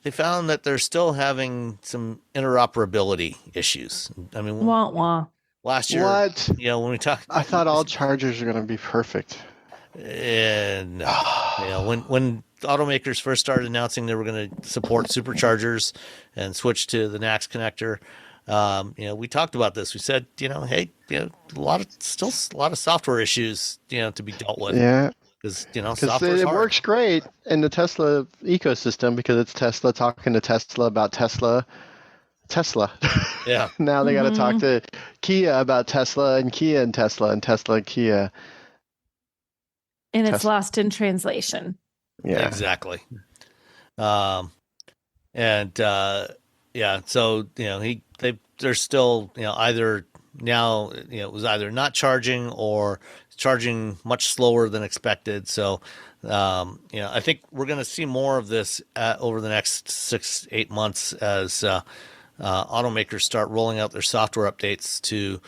they found that they're still having some interoperability issues. I mean, last year, when we talked, I thought all chargers are going to be perfect. And when automakers first started announcing they were going to support superchargers and switch to the NACS connector, we talked about this. We said, hey, a lot of software issues, to be dealt with. Yeah. Because it works great in the Tesla ecosystem because it's Tesla talking to Tesla about Tesla. Yeah. Now they got to talk to Kia about Tesla and Kia and Tesla and Tesla and Kia. And it's lost in translation. Yeah, exactly. So they're still either now it was either not charging or charging much slower than expected. So I think we're going to see more of this over the next 6-8 months as automakers start rolling out their software updates to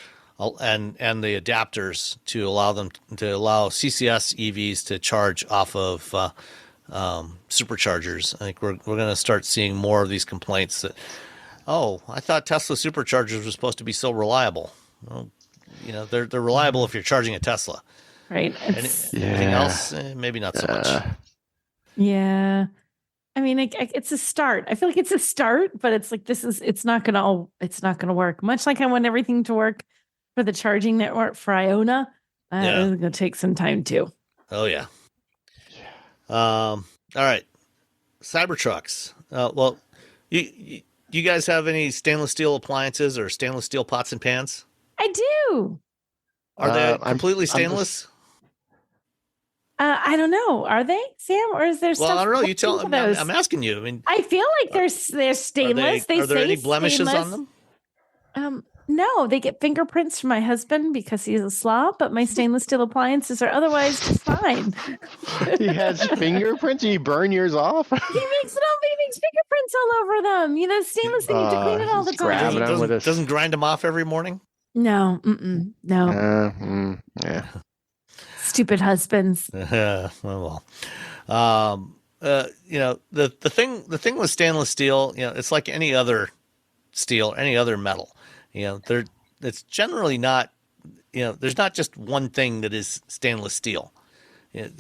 and the adapters to allow CCS EVs to charge off of superchargers. I think we're going to start seeing more of these complaints that, I thought Tesla Superchargers were supposed to be so reliable. Well, they're reliable if you're charging a Tesla. Right. Anything else? Maybe not so much. Yeah. I mean, it's a start. I feel like it's a start, but it's like it's not gonna work. Much like I want everything to work for the charging network for Ionna, it's gonna take some time too. Oh yeah. All right. Cybertrucks. Well, you guys have any stainless steel appliances or stainless steel pots and pans? I do. Are they completely stainless? I don't know. Are they, Sam, or is there stuff? Well, I don't know. You tell. I'm asking you. I mean, I feel like they're stainless. Are there any blemishes on them? No, they get fingerprints from my husband because he's a slob, but my stainless steel appliances are otherwise just fine. He has fingerprints. You burn yours off. He makes fingerprints all over them. Stainless thing. You have to clean it all the time. Doesn't grind them off every morning. No, no. Yeah. Stupid husbands. Well, the thing with stainless steel, it's like any other steel, any other metal. It's generally not, there's not just one thing that is stainless steel.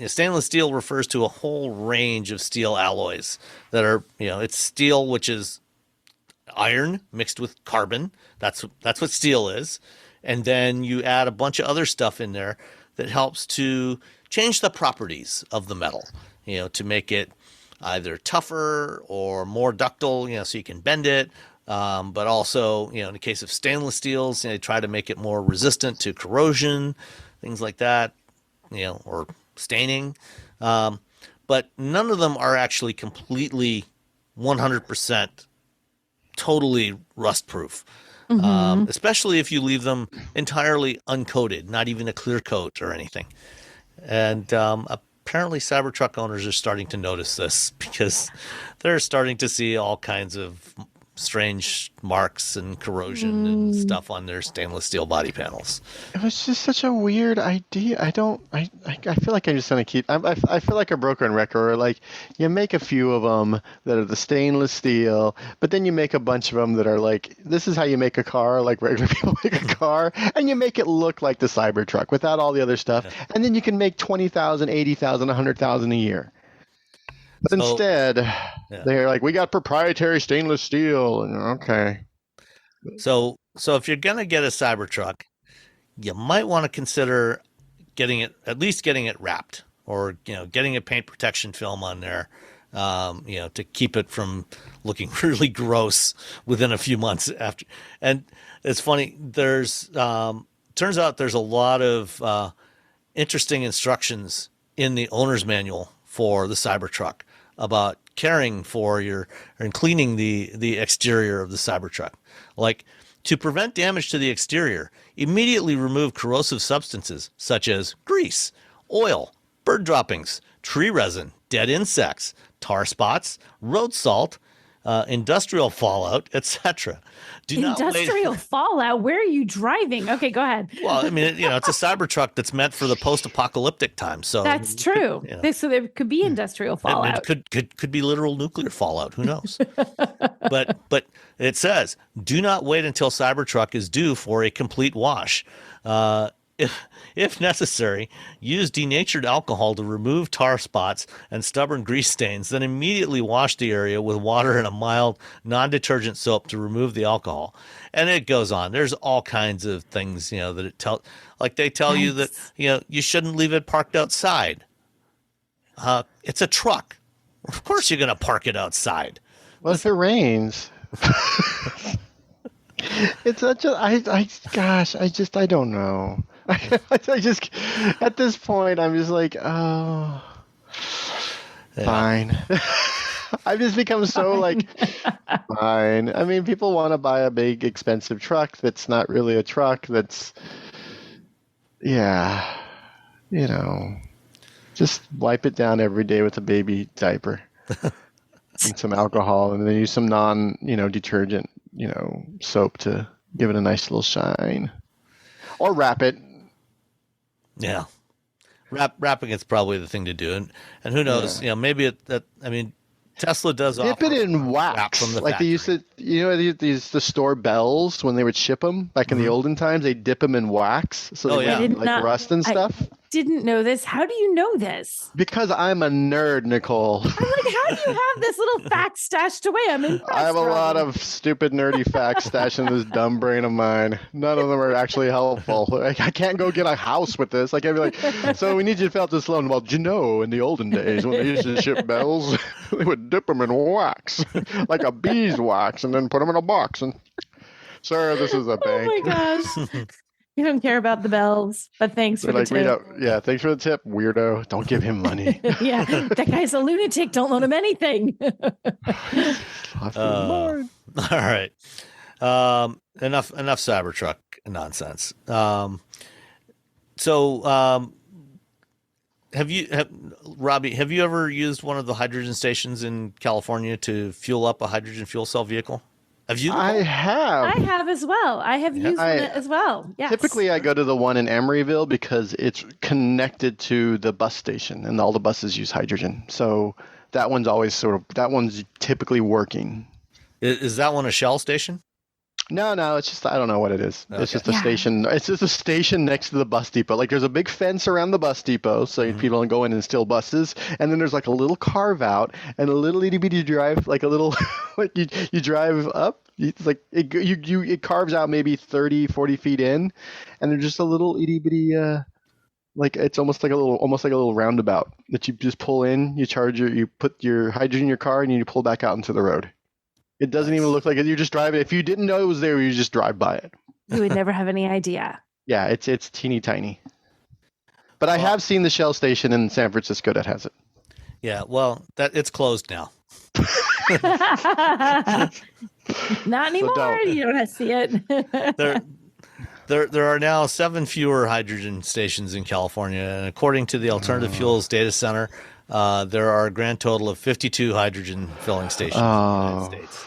Stainless steel refers to a whole range of steel alloys that are, it's steel, which is iron mixed with carbon. That's what steel is. And then you add a bunch of other stuff in there that helps to change the properties of the metal, to make it either tougher or more ductile, so you can bend it. But also, in the case of stainless steels, they try to make it more resistant to corrosion, things like that, or staining. But none of them are actually completely 100% totally rust proof. Especially if you leave them entirely uncoated, not even a clear coat or anything. And apparently Cybertruck owners are starting to notice this because they're starting to see all kinds of strange marks and corrosion and stuff on their stainless steel body panels. It was just such a weird idea. I feel like I'm just going to keep, I feel like a broken record. Like you make a few of them that are the stainless steel, but then you make a bunch of them that are like, this is how you make a car, like regular people make a car, and you make it look like the Cybertruck without all the other stuff. Yeah. And then you can make 20,000, 80,000, 100,000 a year. But instead, they're like, we got proprietary stainless steel. Okay. So if you're going to get a Cybertruck, you might want to consider at least getting it wrapped or, getting a paint protection film on there, to keep it from looking really gross within a few months after. And it's funny, turns out there's a lot of interesting instructions in the owner's manual for the Cybertruck about caring for and cleaning the exterior of the Cybertruck. Like, to prevent damage to the exterior, immediately remove corrosive substances such as grease, oil, bird droppings, tree resin, dead insects, tar spots, road salt, industrial fallout, etc. Industrial fallout? Where are you driving? Okay, go ahead. Well, I mean, it's a Cybertruck that's meant for the post-apocalyptic time. So that's true. So there could be industrial fallout. It could be literal nuclear fallout. Who knows? But it says, do not wait until Cybertruck is due for a complete wash. If necessary, use denatured alcohol to remove tar spots and stubborn grease stains, then immediately wash the area with water and a mild non-detergent soap to remove the alcohol. And it goes on. There's all kinds of things, that it they tell you that, you shouldn't leave it parked outside. It's a truck. Of course you're going to park it outside. Well, if it rains. It's such a, I don't know. I just, at this point, I'm just like, oh, fine. I've just become so like, fine. I mean, people want to buy a big, expensive truck that's not really a truck. That's, just wipe it down every day with a baby diaper and some alcohol, and then use some detergent, soap to give it a nice little shine, or wrap it. Yeah, wrapping it's probably the thing to do, and who knows? Maybe Tesla does dip it in wax from the like factory. They used to. The store bells when they would ship them back in the olden times. They dip them in wax so they wouldn't rust and stuff. Didn't know this. How do you know this? Because I'm a nerd, Nicole. I'm like, how do you have this little fact stashed away? I'm impressed. I have a lot of stupid, nerdy facts stashed in this dumb brain of mine. None of them are actually helpful. I can't go get a house with this. I'd be like, so we need you to fill out this loan. Well, in the olden days when they used to ship bells, they would dip them in wax, like a beeswax, and then put them in a box. And, sir, this is a bank. Oh, my gosh. You don't care about the bells, but thanks for the tip. Thanks for the tip, weirdo. Don't give him money. Yeah, that guy's a lunatic. Don't loan him anything. All right. Enough Cybertruck nonsense. Robbie, have you ever used one of the hydrogen stations in California to fuel up a hydrogen fuel cell vehicle? Have you? I have. I have as well. I have used it as well. Yes. Typically, I go to the one in Emeryville because it's connected to the bus station, and all the buses use hydrogen. So that one's always typically working. Is that one a Shell station? No, it's just, I don't know what it is. Okay. It's just a station. It's just a station next to the bus depot. Like, there's a big fence around the bus depot so people don't go in and steal buses. And then there's like a little carve out and a little itty bitty drive, like a little, like you drive up. It's like it carves out maybe 30-40 feet in, and there's just a little itty bitty like it's almost like a little roundabout that you just pull in, you put your hydrogen in your car, and you pull back out into the road. It doesn't even look like it. You just drive it. If you didn't know it was there, you just drive by it. You would never have any idea. Yeah, it's teeny tiny. But I have seen the Shell station in San Francisco that has it. Yeah, well, it's closed now. Not anymore. You don't have to see it. There are now 7 fewer hydrogen stations in California, and according to the Alternative Fuels Data Center, there are a grand total of 52 hydrogen filling stations in the United States.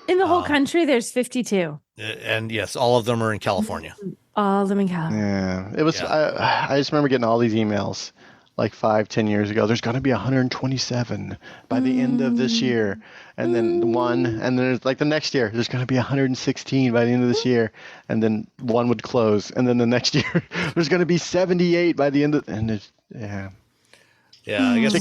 In the whole country, there's 52. And yes, all of them are in California. All of them in California. Yeah, it was. Yeah. I just remember getting all these emails like 5-10 years ago. There's going to be 127 by the end of this year, and then one, and then there's like the next year there's going to be 116 by the end of this year, and then one would close, and then the next year there's going to be 78 by the end of, and it's, yeah. Yeah, I guess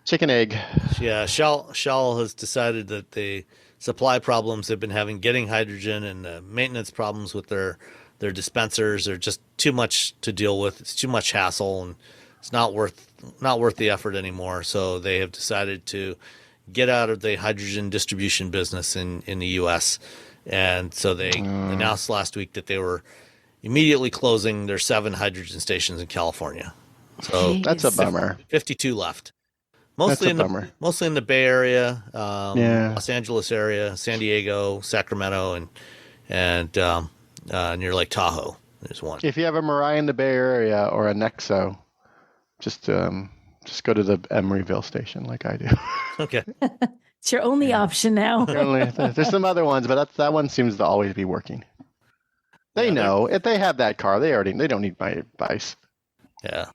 chicken egg. Yeah, Shell has decided that the supply problems they've been having getting hydrogen and the maintenance problems with their dispensers are just too much to deal with. It's too much hassle, and it's not worth the effort anymore. So they have decided to get out of the hydrogen distribution business in the U.S. And so they announced last week that they were immediately closing their 7 hydrogen stations in California. So that's a bummer. 52 left. Mostly in the Bay Area, Los Angeles area, San Diego, Sacramento, and near Lake Tahoe. There's one. If you have a Mirai in the Bay Area or a Nexo, just go to the Emeryville station like I do. Okay. It's your only option now. There's some other ones, but that one seems to always be working. They know if they have that car, they don't need my advice. Yeah.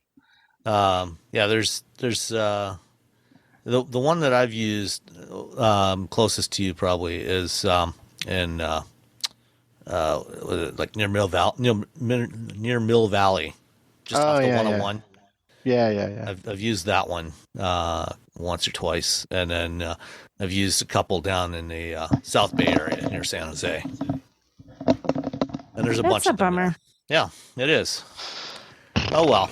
There's the one that I've used closest to you probably is in like near Mill Valley, just off the 101. Yeah. I've used that one once or twice, and then I've used a couple down in the South Bay area near San Jose. And there's a bunch of them. Bummer. Yeah, it is. Oh well.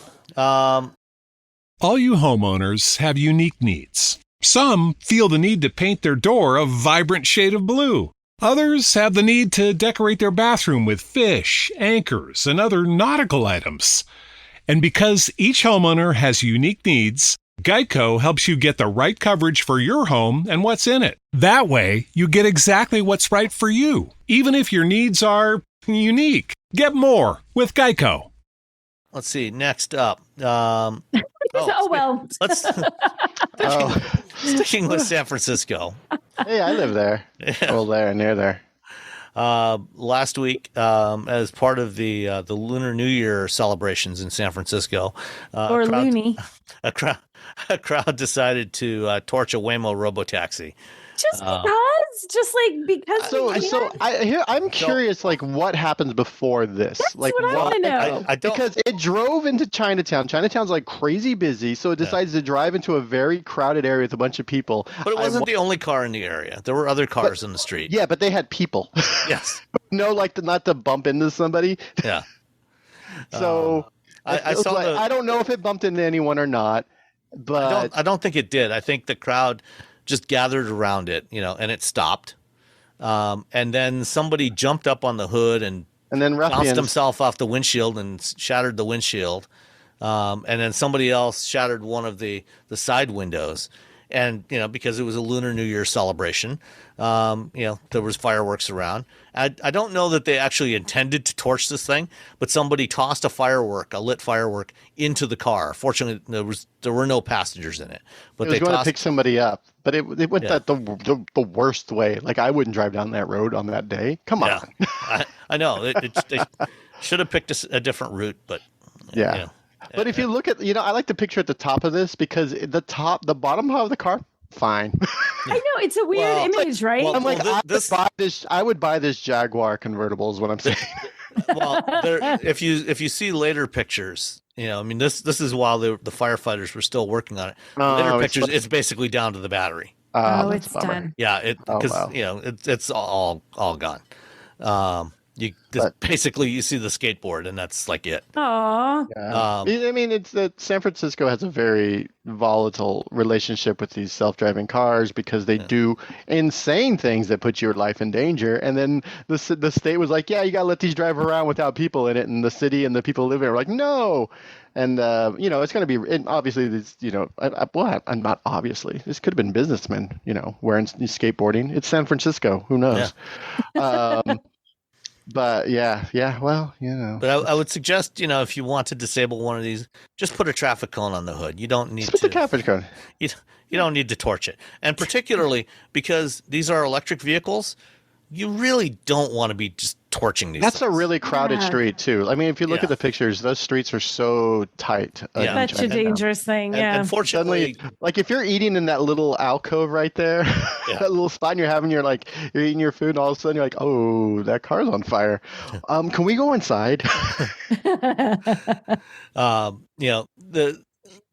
All you homeowners have unique needs. Some feel the need to paint their door a vibrant shade of blue. Others have the need to decorate their bathroom with fish, anchors, and other nautical items. And because each homeowner has unique needs, Geico helps you get the right coverage for your home and what's in it. That way, you get exactly what's right for you, even if your needs are unique. Get more with Geico. Let's see. Next up. Well. Let's sticking with San Francisco. Hey, I live there. Well, near there. Last week, as part of the Lunar New Year celebrations in San Francisco, Looney, a crowd decided to torch a Waymo robotaxi. I'm curious, like, what happens before this? That's like, what I want to know. Because it drove into Chinatown. Chinatown's like crazy busy, so it decides to drive into a very crowded area with a bunch of people. But it wasn't the only car in the area. There were other cars in the street. Yeah, but they had people. Yes. No, not to bump into somebody. Yeah. So I don't know if it bumped into anyone or not, but I don't think it did. I think the crowd just gathered around it, and it stopped. And then somebody jumped up on the hood and then bounced himself off the windshield and shattered the windshield. And then somebody else shattered one of the side windows. And, because it was a Lunar New Year celebration, there was fireworks around. I don't know that they actually intended to torch this thing, but somebody tossed a lit firework into the car. Fortunately, there were no passengers in it. But it was going to pick somebody up. But it went the worst way. Like, I wouldn't drive down that road on that day. Come on. I know. They should have picked a different route, but yeah. But if you look at, I like the picture at the top of this because the bottom half of the car, fine. I know, it's a weird image, right? I'm like, I would buy this Jaguar convertible is what I'm saying. Well, if you see later pictures, this is while the firefighters were still working on it. Later pictures, it's basically down to the battery. It's done. Yeah, because it's all gone. Basically you see the skateboard and that's like it. Aww. Yeah. It's that San Francisco has a very volatile relationship with these self-driving cars because they do insane things that put your life in danger. And then the state was like, yeah, you gotta let these drive around without people in it. And the city and the people living are like, no. And it's going to be, and obviously this, I'm not obviously. This could have been businessmen, wearing skateboarding. It's San Francisco. Who knows? Yeah. But well, But I would suggest, if you want to disable one of these, just put a traffic cone on the hood. You don't need the traffic cone. You don't need to torch it. And particularly because these are electric vehicles, you really don't want to be just torching these. That's things. A really crowded street too. If you look at the pictures, those streets are so tight. Such a dangerous thing. Yeah. And fortunately, like if you're eating in that little alcove right there, that little spot, and you're eating your food, and all of a sudden you're like, oh, that car's on fire. Can we go inside?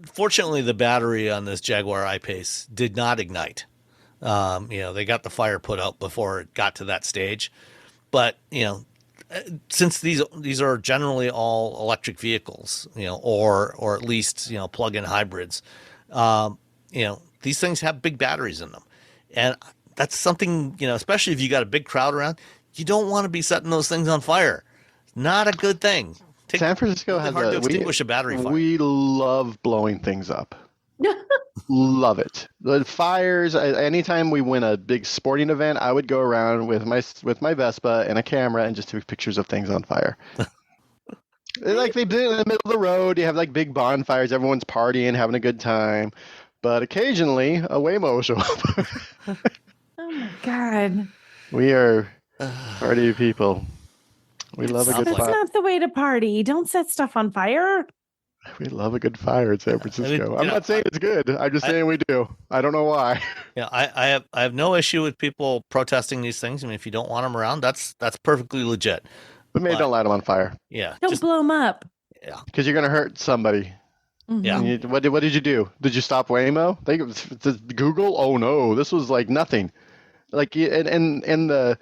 Fortunately, the battery on this Jaguar I-Pace did not ignite. They got the fire put out before it got to that stage. But, since these are generally all electric vehicles, or at least, plug-in hybrids, these things have big batteries in them. And that's something, especially if you got a big crowd around, you don't want to be setting those things on fire. Not a good thing. San Francisco has hard to extinguish a battery fire. We love blowing things up. Love it. The fires. Anytime we win a big sporting event, I would go around with my Vespa and a camera and just take pictures of things on fire. Like they do in the middle of the road. You have like big bonfires. Everyone's partying, having a good time. but occasionally a Waymo will show up. Oh my God. We are party people. We love a good That's fire. not the way to party. Don't set stuff on fire. We love a good fire in San Francisco. I'm not saying it's good. I'm just saying we do. I don't know why. Yeah, I have no issue with people protesting these things. I mean, if you don't want them around, that's perfectly legit. But maybe don't light them on fire. Yeah. Don't blow them up. Yeah. Because you're going to hurt somebody. Mm-hmm. Yeah. What did you do? Did you stop Waymo? Google? Oh no, this was like nothing. Like in the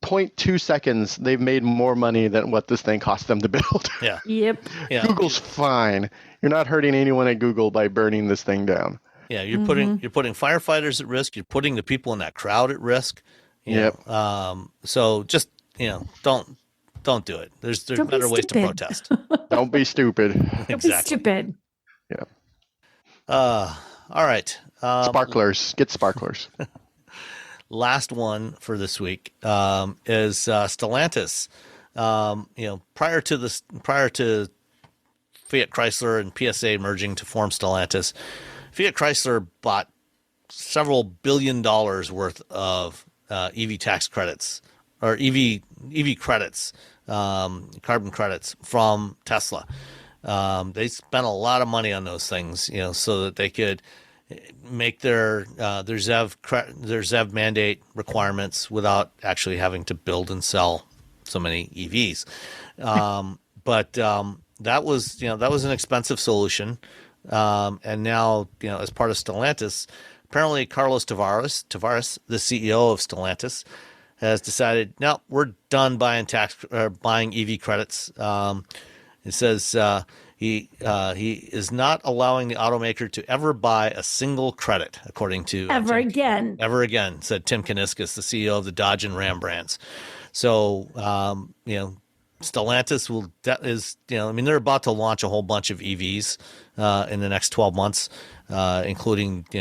0.2 seconds, they've made more money than what this thing cost them to build. Yeah. Yep. Yeah. Google's fine. You're not hurting anyone at Google by burning this thing down. Yeah, you're putting firefighters at risk. You're putting the people in that crowd at risk. Yep. So just don't do it. There's better ways to protest. Don't be stupid. Don't be stupid. Yeah. All right. Sparklers. Get sparklers. Last one for this week is Stellantis. Prior to Fiat Chrysler and PSA merging to form Stellantis, Fiat Chrysler bought several $1 billion worth of EV tax credits or EV credits, carbon credits from Tesla. They spent a lot of money on those things, so that they could make their ZEV mandate requirements without actually having to build and sell so many EVs. But that was an expensive solution. And now, as part of Stellantis, apparently Carlos Tavares, the CEO of Stellantis, has decided, no, we're done buying EV credits. It says he is not allowing the automaker to ever buy a single credit, according to Ever again, said Tim Kuniskis, the CEO of the Dodge and Ram brands. So, Stellantis they're about to launch a whole bunch of EVs in the next 12 months, including the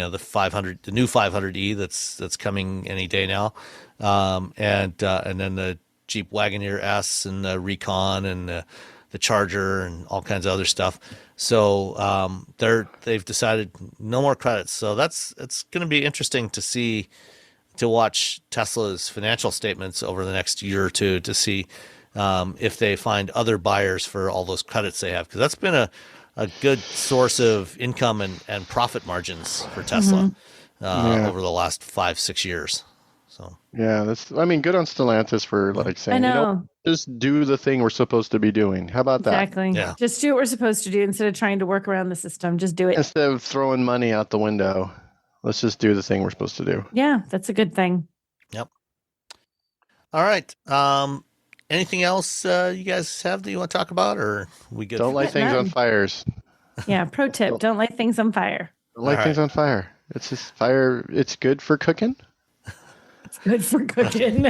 new 500e that's coming any day now, and then the Jeep Wagoneer S and the Recon and the Charger and all kinds of other stuff. So they've decided no more credits. So it's going to be interesting to watch Tesla's financial statements over the next year or two to see if they find other buyers for all those credits they have, because that's been a good source of income and profit margins for Tesla over the last 5-6 years. So yeah, good on Stellantis for saying, just do the thing we're supposed to be doing. How about that? Exactly. Yeah. Just do what we're supposed to do instead of trying to work around the system. Just do it. Instead of throwing money out the window, let's just do the thing we're supposed to do. Yeah, that's a good thing. Yep. All right. Anything else you guys have that you want to talk about, or we good? Don't light things on fires. Yeah. Pro tip: don't light things on fire. Don't light things on fire. It's just fire. It's good for cooking. It's good for cooking.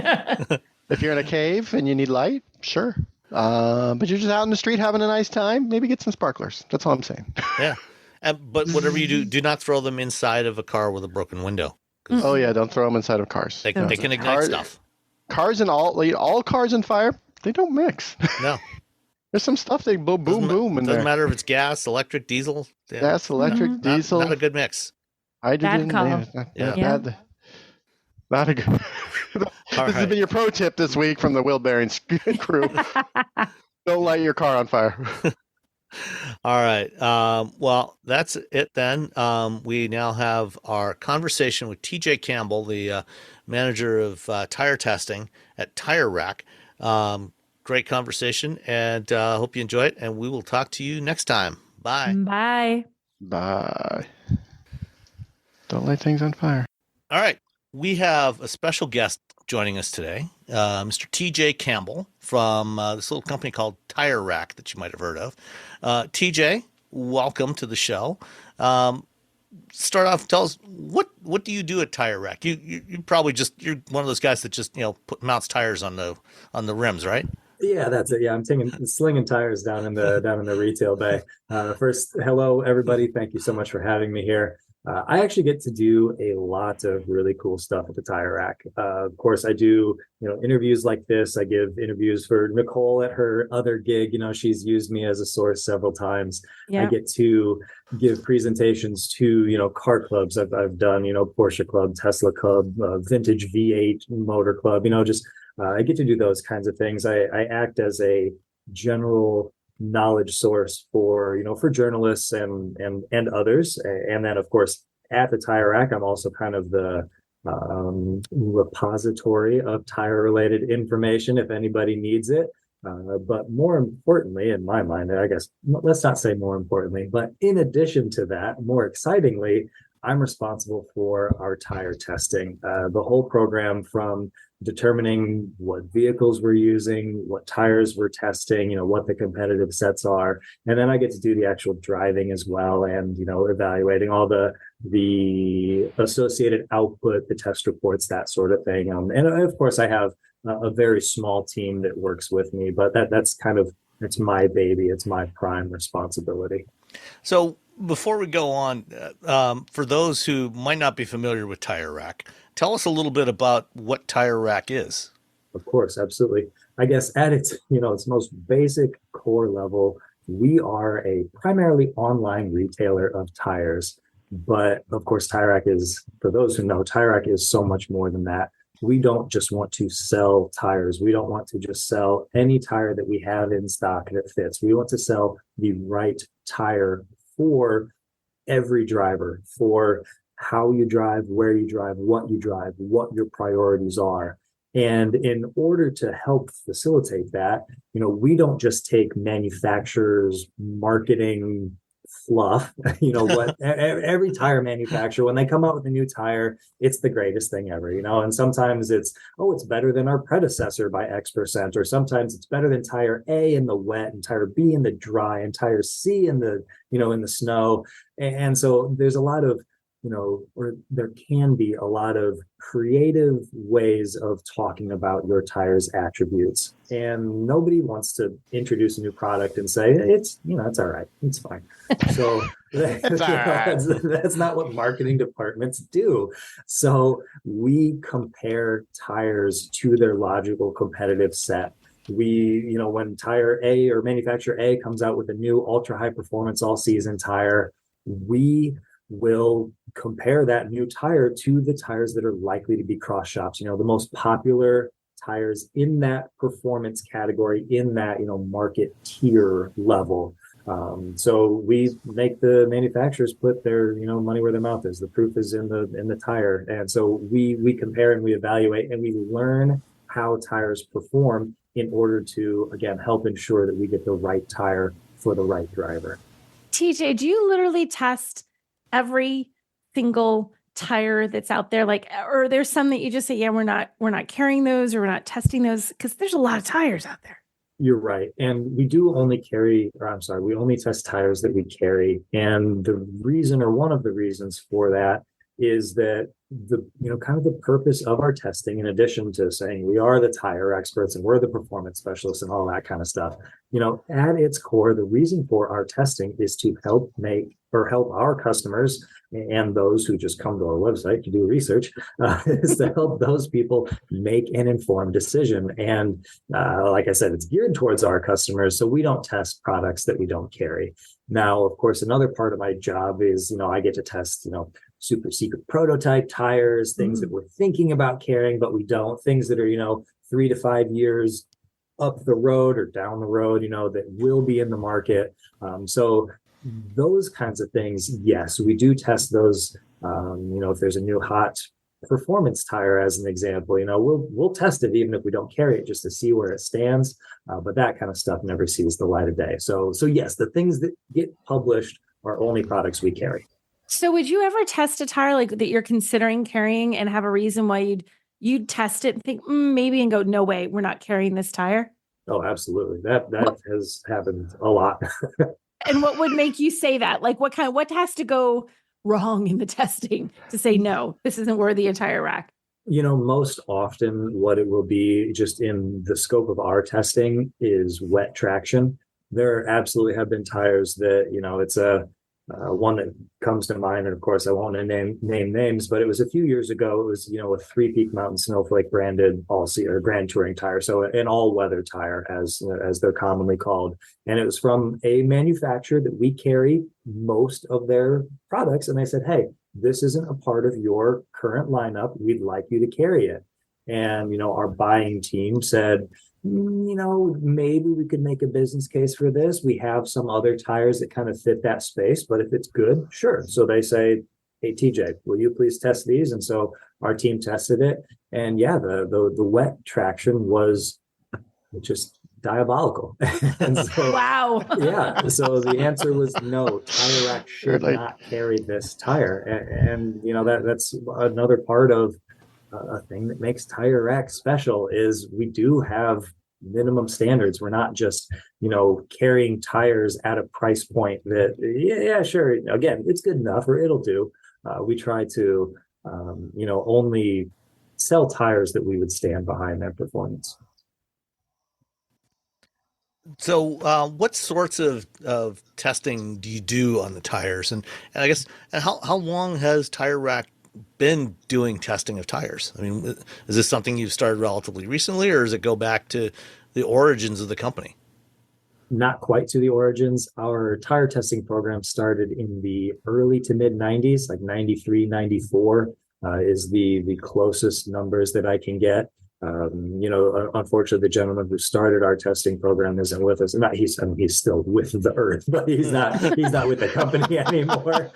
If you're in a cave and you need light, sure. But you're just out in the street having a nice time, maybe get some sparklers. That's all I'm saying. Yeah. But whatever you do not throw them inside of a car with a broken window. Oh yeah, don't throw them inside of cars. They can ignite stuff. Cars and all cars and fire, they don't mix. No. There's some stuff they boom in there. Doesn't matter if it's gas, electric, diesel. Yeah. Gas, electric, diesel. Not a good mix. Hydrogen. Not a good. This has been your pro tip this week from the Wheel Bearings crew. Don't light your car on fire. All right. Well, that's it then. We now have our conversation with TJ Campbell, the manager of tire testing at Tire Rack. Great conversation, and hope you enjoy it. And we will talk to you next time. Bye. Bye. Bye. Don't light things on fire. All right. We have a special guest joining us today, Mr. TJ Campbell from this little company called Tire Rack that you might have heard of. TJ, welcome to the show. Start off, tell us what do you do at Tire Rack? You probably you're one of those guys that just mounts tires on the rims, right? Yeah, that's it. Yeah, I'm slinging tires down in the retail bay. First, hello everybody. Thank you so much for having me here. I actually get to do a lot of really cool stuff at the tire rack. Of course, I do, interviews like this. I give interviews for Nicole at her other gig. She's used me as a source several times. Yeah. I get to give presentations to, car clubs. I've done, Porsche Club, Tesla Club, Vintage V8 Motor Club, I get to do those kinds of things. I act as a general knowledge source for journalists and others, and then of course at the tire rack I'm also kind of the repository of tire related information if anybody needs it, but more importantly in my mind, I guess let's not say more importantly, but in addition to that, more excitingly, I'm responsible for our tire testing, the whole program from determining what vehicles we're using, what tires we're testing, what the competitive sets are. And then I get to do the actual driving as well and, evaluating all the associated output, the test reports, that sort of thing. And of course, I have a very small team that works with me, but that's it's my baby. It's my prime responsibility. So before we go on, for those who might not be familiar with Tire Rack, tell us a little bit about what Tire Rack is. Of course, absolutely. I guess at its most basic core level, we are a primarily online retailer of tires. But of course, Tire Rack is, for those who know, Tire Rack is so much more than that. We don't just want to sell tires. We don't want to just sell any tire that we have in stock that fits. We want to sell the right tire for every driver, for how you drive, where you drive, what your priorities are. And in order to help facilitate that, we don't just take manufacturers' marketing fluff, what every tire manufacturer, when they come out with a new tire, it's the greatest thing ever, and sometimes it's better than our predecessor by X%, or sometimes it's better than tire A in the wet and tire B in the dry and tire C in the, in the snow. And so there's a lot of, or there can be a lot of creative ways of talking about your tire's attributes. And nobody wants to introduce a new product and say, it's all right, it's fine. So that's not what marketing departments do. So we compare tires to their logical competitive set. We, when tire A or manufacturer A comes out with a new ultra high performance all season tire, we will compare that new tire to the tires that are likely to be cross shops, the most popular tires in that performance category, in that, market tier level. So we make the manufacturers put their, money where their mouth is. The proof is in the tire. And so we compare and we evaluate and we learn how tires perform in order to, again, help ensure that we get the right tire for the right driver. TJ, do you literally test every single tire that's out there? Or there's some that you just say, yeah, we're not carrying those, or we're not testing those, because there's a lot of tires out there. You're right. And we do only we only test tires that we carry. And the reason, or one of the reasons for that, is that kind of the purpose of our testing, in addition to saying we are the tire experts and we're the performance specialists and all that kind of stuff, at its core, the reason for our testing is to help our customers and those who just come to our website to do research, is to help those people make an informed decision. And like I said, it's geared towards our customers. So we don't test products that we don't carry. Now, of course, another part of my job is, I get to test, super secret prototype tires, things that we're thinking about carrying, but we don't, things that are, 3 to 5 years up the road or down the road, that will be in the market. So those kinds of things, yes, we do test those. If there's a new hot performance tire, as an example, we'll test it even if we don't carry it, just to see where it stands. But that kind of stuff never sees the light of day. So yes, the things that get published are only products we carry. So would you ever test a tire that you're considering carrying and have a reason why you'd test it and think maybe, and go, no way, we're not carrying this tire? Oh, absolutely. That has happened a lot. And what would make you say that? What has to go wrong in the testing to say, no, this isn't worthy of Tire Rack? Most often what it will be, just in the scope of our testing, is wet traction. There absolutely have been tires that, one that comes to mind, and of course I won't name names, but it was a few years ago. It was, a Three Peak Mountain Snowflake branded or Grand Touring tire, so an all-weather tire as they're commonly called, and it was from a manufacturer that we carry most of their products, and they said, hey, this isn't a part of your current lineup. We'd like you to carry it. And our buying team said, maybe we could make a business case for this. We have some other tires that kind of fit that space, but if it's good, sure. So they say, hey, TJ, will you please test these? And so our team tested it. And yeah, the wet traction was just diabolical. And so, wow. Yeah. So the answer was no, Tire Rack should not carry this tire. And that's another part of a thing that makes Tire Rack special is we do have minimum standards. We're not just, carrying tires at a price point that, yeah, sure. Again, it's good enough or it'll do. We try to, only sell tires that we would stand behind their performance. So what sorts of testing do you do on the tires? And I guess, and how long has Tire Rack been doing testing of tires? I mean, is this something you've started relatively recently, or does it go back to the origins of the company? Not quite to the origins. Our tire testing program started in the early to mid 90s, like 93, 94 is the closest numbers that I can get. Unfortunately, the gentleman who started our testing program isn't with us. He's still with the Earth, but he's not with the company anymore.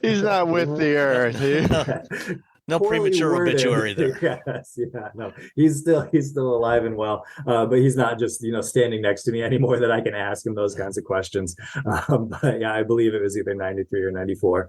He's not with the Earth. No premature obituary there. Yes, yeah, no, he's still alive and well, but he's not just standing next to me anymore that I can ask him those kinds of questions. But yeah, I believe it was either 93 or 94.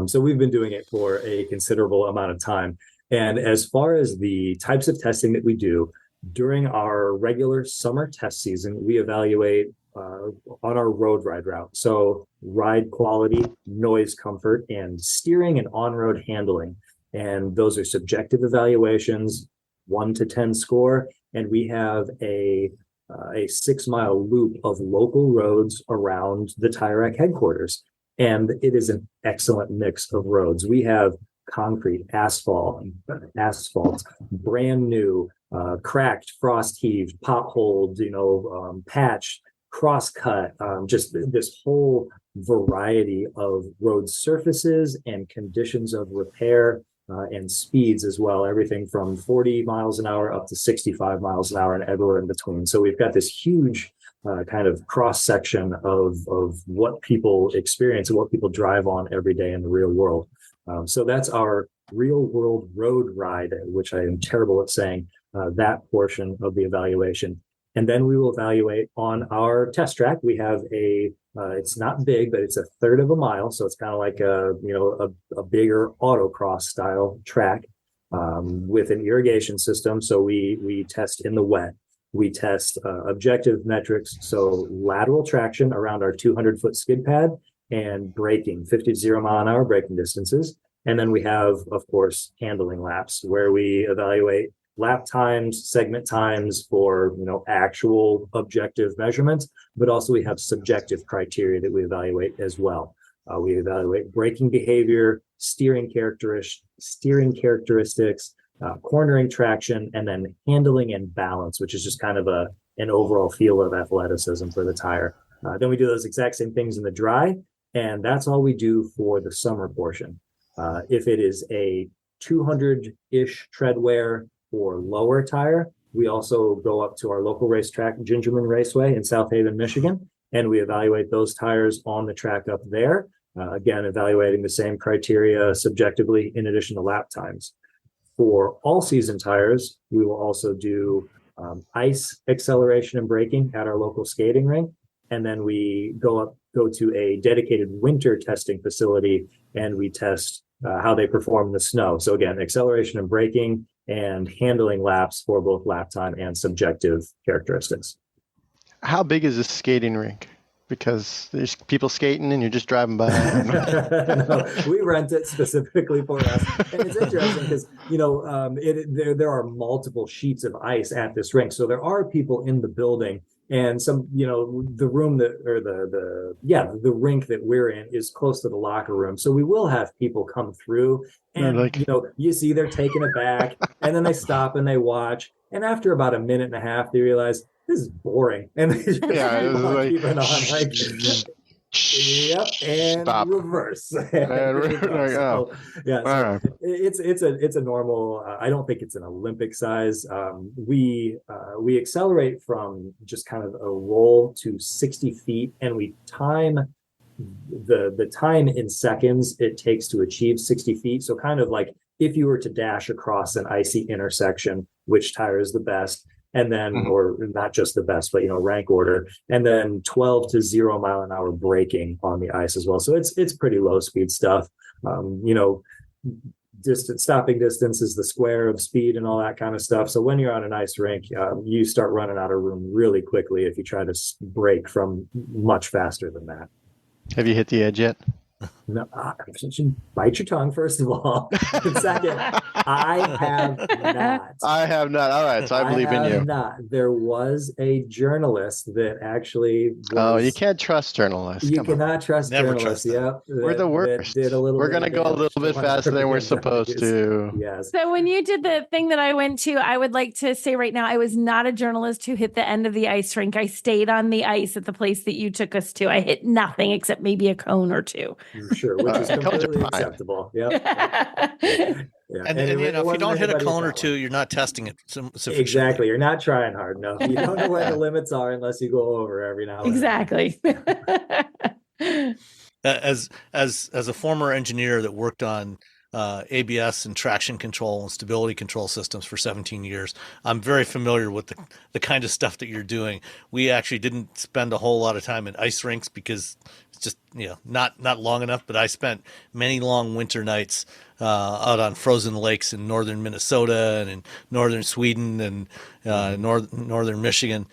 So we've been doing it for a considerable amount of time. And as far as the types of testing that we do, during our regular summer test season, we evaluate on our road ride route. So ride quality, noise comfort, and steering and on-road handling. And those are subjective evaluations, 1 to 10 score. And we have a 6-mile loop of local roads around the Tire Rack headquarters. And it is an excellent mix of roads. We have concrete, asphalt, brand new, cracked, frost heaved, potholed, patched, cross-cut, just this whole variety of road surfaces and conditions of repair and speeds as well. Everything from 40 miles an hour up to 65 miles an hour and everywhere in between. So we've got this huge kind of cross section of what people experience and what people drive on every day in the real world. So that's our real world road ride, which I am terrible at saying, that portion of the evaluation. And then we will evaluate on our test track. We have it's not big, but it's a third of a mile. So it's kind of like a bigger autocross style track with an irrigation system. So we test in the wet. We test objective metrics. So lateral traction around our 200-foot skid pad and braking, 50 to 0 mile an hour braking distances. And then we have, of course, handling laps where we evaluate lap times, segment times for, actual objective measurements, but also we have subjective criteria that we evaluate as well. We evaluate braking behavior, steering characteristics, cornering traction, and then handling and balance, which is just kind of an overall feel of athleticism for the tire. Then we do those exact same things in the dry, and that's all we do for the summer portion. If it is a 200-ish tread wear or lower tire, we also go up to our local racetrack, Gingerman Raceway in South Haven, Michigan, and we evaluate those tires on the track up there. Again, evaluating the same criteria subjectively in addition to lap times. For all season tires, we will also do ice acceleration and braking at our local skating rink. And then we go to a dedicated winter testing facility and we test how they perform in the snow. So again, acceleration and braking and handling laps for both lap time and subjective characteristics. How big is this skating rink? Because there's people skating and you're just driving by. No, we rent it specifically for us. And it's interesting because, there are multiple sheets of ice at this rink. So there are people in the building And some, the room the rink that we're in is close to the locker room. So we will have people come through and, you see they're taking it back and then they stop and they watch. And after about a minute and a half, they realize this is boring. And they just keep it on like, yep, and stop. Reverse. It's a normal. I don't think it's an Olympic size. We accelerate from just kind of a roll to 60 feet, and we time the time in seconds it takes to achieve 60 feet. So kind of like if you were to dash across an icy intersection, which tire is the best? And then, or not just the best, but, rank order, and then 12 to 0 mile an hour braking on the ice as well. So it's pretty low speed stuff. Stopping distance is the square of speed and all that kind of stuff. So when you're on an ice rink, you start running out of room really quickly if you try to brake from much faster than that. Have you hit the edge yet? No, bite your tongue, first of all. Second, I have not. I have not. All right, so I believe in you. Not. There was a journalist that actually you can't trust journalists. You cannot trust journalists. Yep. We're the worst. We're going to go a little bit faster than we're supposed to. Yes. So when you did the thing that I went to, I would like to say right now, I was not a journalist who hit the end of the ice rink. I stayed on the ice at the place that you took us to. I hit nothing except maybe a cone or two. Sure, which is completely acceptable. Yep. And if you don't hit a cone or two, you're not testing it sufficiently. Exactly. You're not trying hard enough. You don't know where the limits are unless you go over every now and then. As a former engineer that worked on ABS and traction control and stability control systems for 17 years, I'm very familiar with the kind of stuff that you're doing. We actually didn't spend a whole lot of time in ice rinks because it's just not long enough, but I spent many long winter nights out on frozen lakes in northern Minnesota and in northern Sweden and northern Michigan.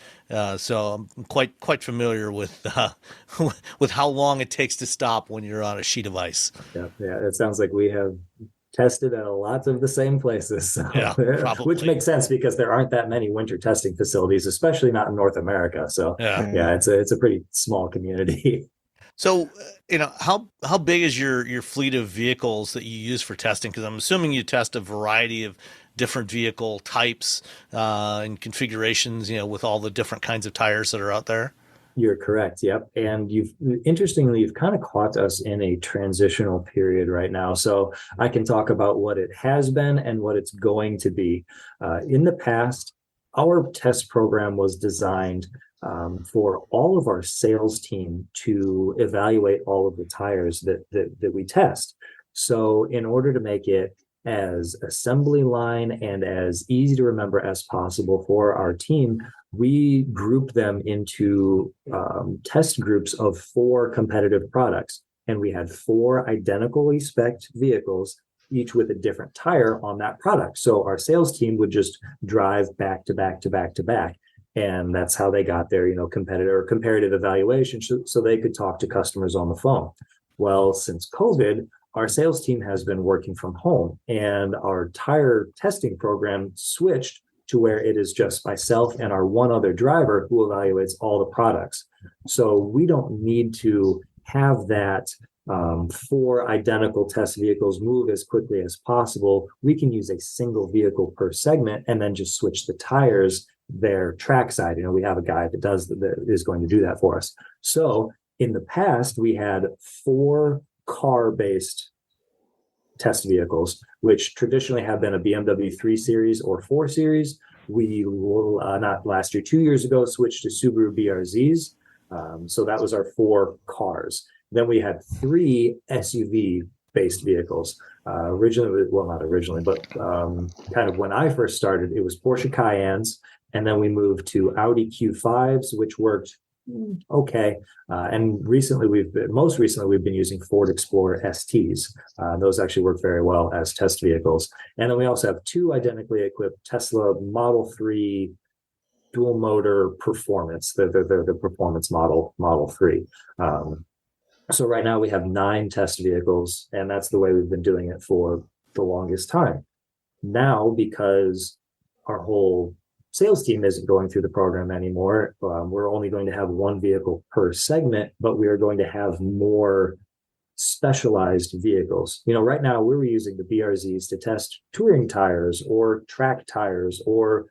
So I'm quite familiar with how long it takes to stop when you're on a sheet of ice. Yeah, it sounds like we have tested at a lot of the same places. So, which makes sense because there aren't that many winter testing facilities, especially not in North America. So it's a pretty small community. So, how big is your fleet of vehicles that you use for testing? Because I'm assuming you test a variety of different vehicle types and configurations, with all the different kinds of tires that are out there. You're correct. Yep. And you've kind of caught us in a transitional period right now. So I can talk about what it has been and what it's going to be. In the past, our test program was designed for all of our sales team to evaluate all of the tires that we test. So in order to make it as assembly line and as easy to remember as possible for our team, we grouped them into test groups of 4 competitive products. And we had 4 identically spec'd vehicles, each with a different tire on that product. So our sales team would just drive back to back to back to back. And that's how they got their, comparative evaluation so they could talk to customers on the phone. Well, since COVID, our sales team has been working from home and our tire testing program switched to where it is just myself and our one other driver who evaluates all the products. So we don't need to have that 4 identical test vehicles move as quickly as possible. We can use a single vehicle per segment and then just switch the tires their trackside. We have a guy that is going to do that for us. So in the past, we had 4 car-based test vehicles, which traditionally have been a BMW 3 Series or 4 Series. We will, not last year, 2 years ago, switched to Subaru BRZs. So that was our 4 cars. Then we had 3 SUV-based vehicles. Originally, well, not originally, but kind of when I first started, it was Porsche Cayennes. And then we moved to Audi Q5s, which worked okay. And most recently, we've been using Ford Explorer STs. Those actually work very well as test vehicles. And then we also have 2 identically equipped Tesla Model 3 dual motor performance. They're the performance Model 3. So right now we have 9 test vehicles, and that's the way we've been doing it for the longest time. Now, because our whole sales team isn't going through the program anymore. We're only going to have one vehicle per segment, but we are going to have more specialized vehicles. Right now we're using the BRZs to test touring tires or track tires or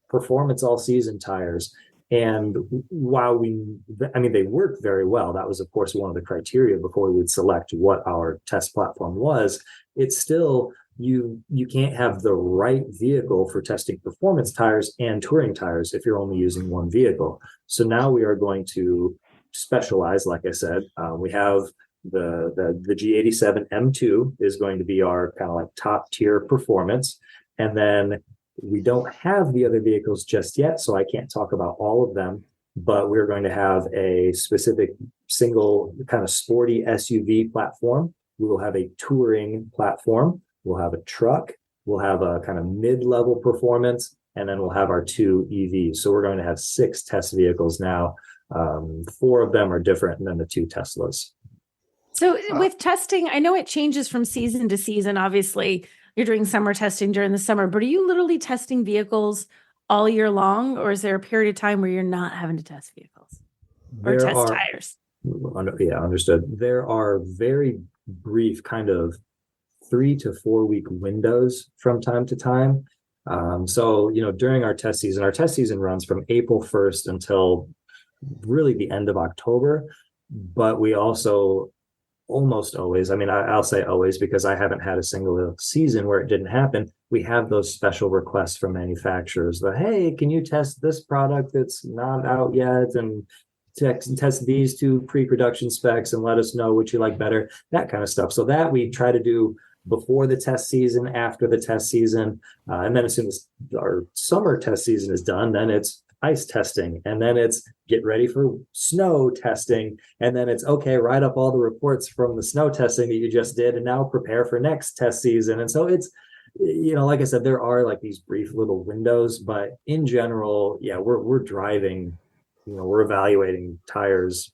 performance all season tires. And while they work very well, that was of course one of the criteria before we would select what our test platform was. It's still, you can't have the right vehicle for testing performance tires and touring tires if you're only using one vehicle. So now we are going to specialize. Like I said, we have the G87 M2 is going to be our kind of like top tier performance. And then we don't have the other vehicles just yet, so I can't talk about all of them, but we're going to have a specific single kind of sporty SUV platform. We will have a touring platform. We'll have a truck. We'll have a kind of mid-level performance, and then we'll have our 2 EVs. So we're going to have 6 test vehicles now. 4 of them are different than the 2 Teslas. So with testing, I know it changes from season to season. Obviously, you're doing summer testing during the summer, but are you literally testing vehicles all year long, or is there a period of time where you're not having to test vehicles or tires? Yeah, understood. There are very brief kind of 3 to 4 week windows from time to time. So during our test season runs from April 1st until really the end of October, but we also almost always, I'll say always because I haven't had a single season where it didn't happen. We have those special requests from manufacturers that, hey, can you test this product that's not out yet and test these 2 pre-production specs and let us know what you like better, that kind of stuff. So that we try to do before the test season, after the test season. And then as soon as our summer test season is done, then it's ice testing, and then it's get ready for snow testing, and then it's okay, write up all the reports from the snow testing that you just did and now prepare for next test season. And so it's, like I said, there are like these brief little windows, but in general, yeah, we're driving, we're evaluating tires.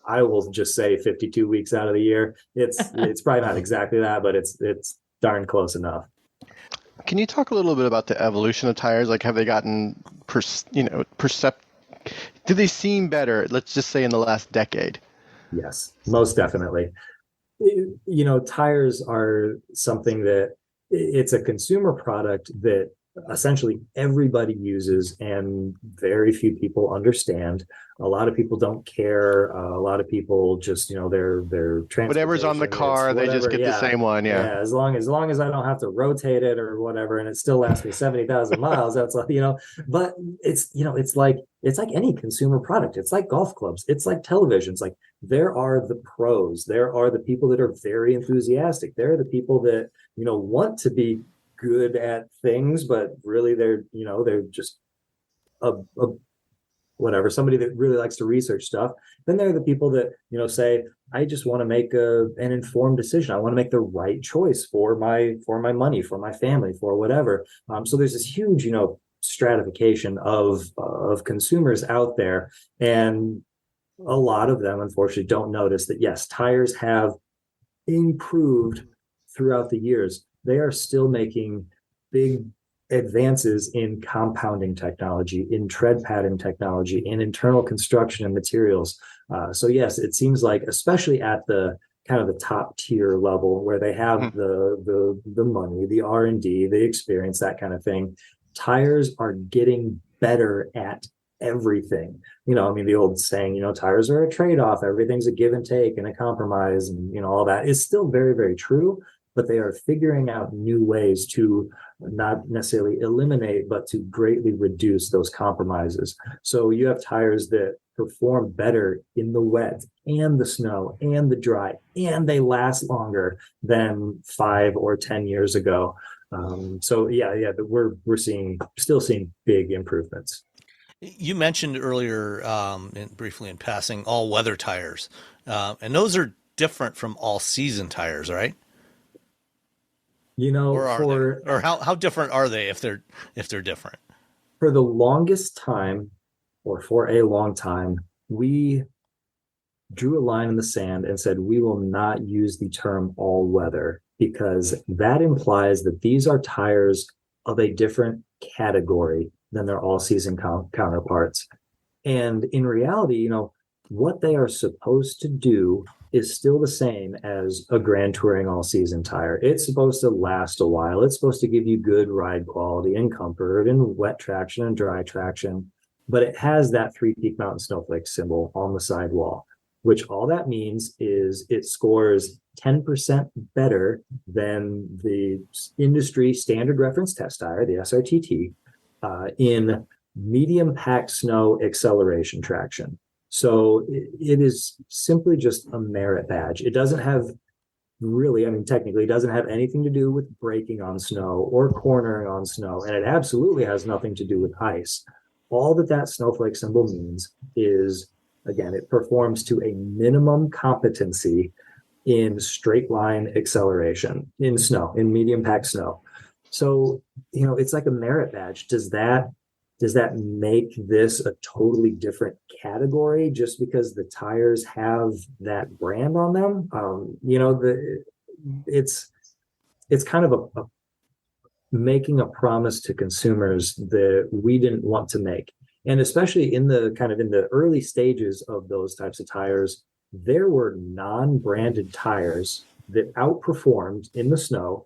I will just say 52 weeks out of the year. It's probably not exactly that, but it's darn close enough. Can you talk a little bit about the evolution of tires? Like, have they gotten, do they seem better, let's just say in the last decade? Yes, most definitely. Tires are something that it's a consumer product that essentially everybody uses and very few people understand. A lot of people don't care. A lot of people just, their whatever's on the car, they just get the same one. Yeah. As long as I don't have to rotate it or whatever, and it still lasts me 70,000 miles. That's like, but it's like any consumer product. It's like golf clubs. It's like televisions. Like there are the pros. There are the people that are very enthusiastic. There are the people that, want to be good at things, but really they're just somebody that really likes to research stuff. Then there are the people that say, I just want to make an informed decision. I want to make the right choice for my money, for my family, for whatever. So there's this huge stratification of consumers out there, and a lot of them unfortunately don't notice that yes, tires have improved throughout the years. They are still making big advances in compounding technology, in tread padding technology, in internal construction and materials. So yes, it seems like, especially at the kind of the top tier level where they have the money, the R&D, the experience, that kind of thing, tires are getting better at everything. The old saying, tires are a trade-off, everything's a give and take and a compromise, and all that is still very, very true. But they are figuring out new ways to not necessarily eliminate, but to greatly reduce those compromises. So you have tires that perform better in the wet and the snow and the dry, and they last longer than 5 or 10 years ago. So we're still seeing big improvements. You mentioned earlier, briefly in passing, all-weather tires, and those are different from all-season tires, right? How different are they if they're different? For the longest time, or for a long time, we drew a line in the sand and said we will not use the term all weather, because that implies that these are tires of a different category than their all-season counterparts. And in reality, what they are supposed to do is still the same as a Grand Touring all-season tire. It's supposed to last a while. It's supposed to give you good ride quality and comfort and wet traction and dry traction. But it has that Three Peak Mountain Snowflake symbol on the sidewall, which all that means is it scores 10% better than the industry standard reference test tire, the SRTT, in medium packed snow acceleration traction. So it is simply just a merit badge. It doesn't have technically it doesn't have anything to do with braking on snow or cornering on snow. And it absolutely has nothing to do with ice. All that snowflake symbol means is, again, it performs to a minimum competency in straight line acceleration in snow, in medium packed snow. So, it's like a merit badge. Does that make this a totally different category just because the tires have that brand on them? It's kind of a making a promise to consumers that we didn't want to make. And especially in the early stages of those types of tires, there were non-branded tires that outperformed in the snow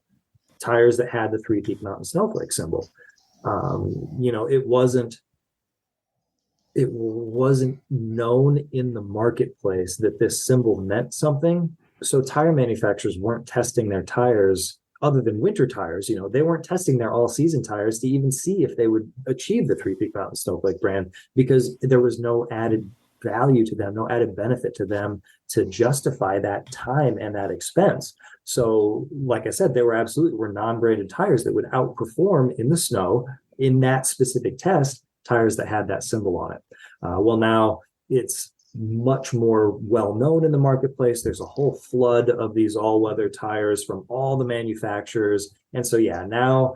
tires that had the Three Peak Mountain Snowflake symbol. It wasn't known in the marketplace that this symbol meant something. So tire manufacturers weren't testing their tires other than winter tires. They weren't testing their all season tires to even see if they would achieve the Three Peak Mountain Snowflake brand, because there was no added value to them, no added benefit to them to justify that time and that expense. So like I said, there were non-branded tires that would outperform in the snow in that specific test tires that had that symbol on it. Well, now it's much more well-known in the marketplace. There's a whole flood of these all-weather tires from all the manufacturers. And so, now,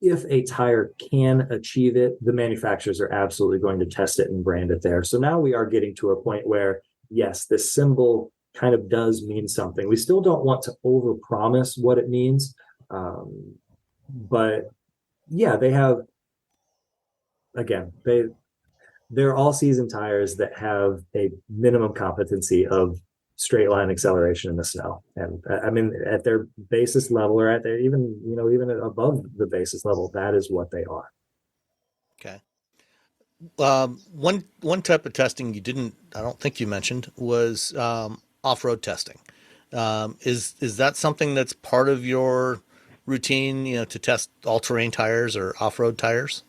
if a tire can achieve it, the manufacturers are absolutely going to test it and brand it there. So now we are getting to a point where, yes, this symbol kind of does mean something. We still don't want to overpromise what it means. But yeah, they have, again, they're all season tires that have a minimum competency of straight line acceleration in the snow. And at their basis level, or at their even above the basis level, that is what they are. Okay. One type of testing I don't think you mentioned was off-road testing. Is that something that's part of your routine, to test all-terrain tires or off-road tires?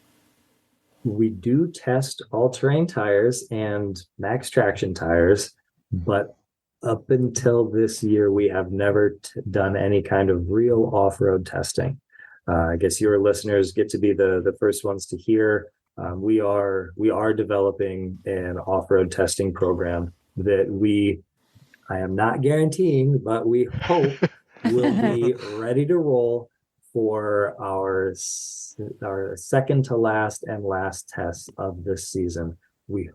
We do test all-terrain tires and max traction tires, but up until this year, we have never done any kind of real off-road testing. I guess your listeners get to be the first ones to hear. We are developing an off-road testing program that I am not guaranteeing, but we hope will be ready to roll for our second to last and last test of this season. We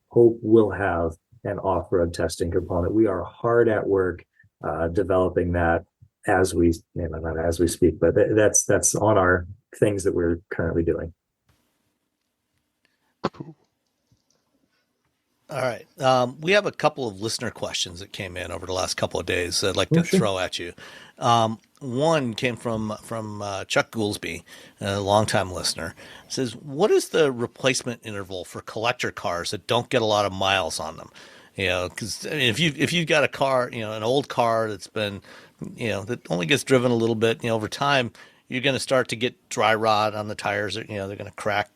hope we'll have an off-road testing component. We are hard at work developing that not as we speak, but that's on our things that we're currently doing. All right. We have a couple of listener questions that came in over the last couple of days I'd like to throw at you. One came from Chuck Goolsby, a longtime listener. It says, what is the replacement interval for collector cars that don't get a lot of miles on them? Because if you've got a car, an old car that's been, that only gets driven a little bit, over time, you're going to start to get dry rot on the tires. They're going to crack.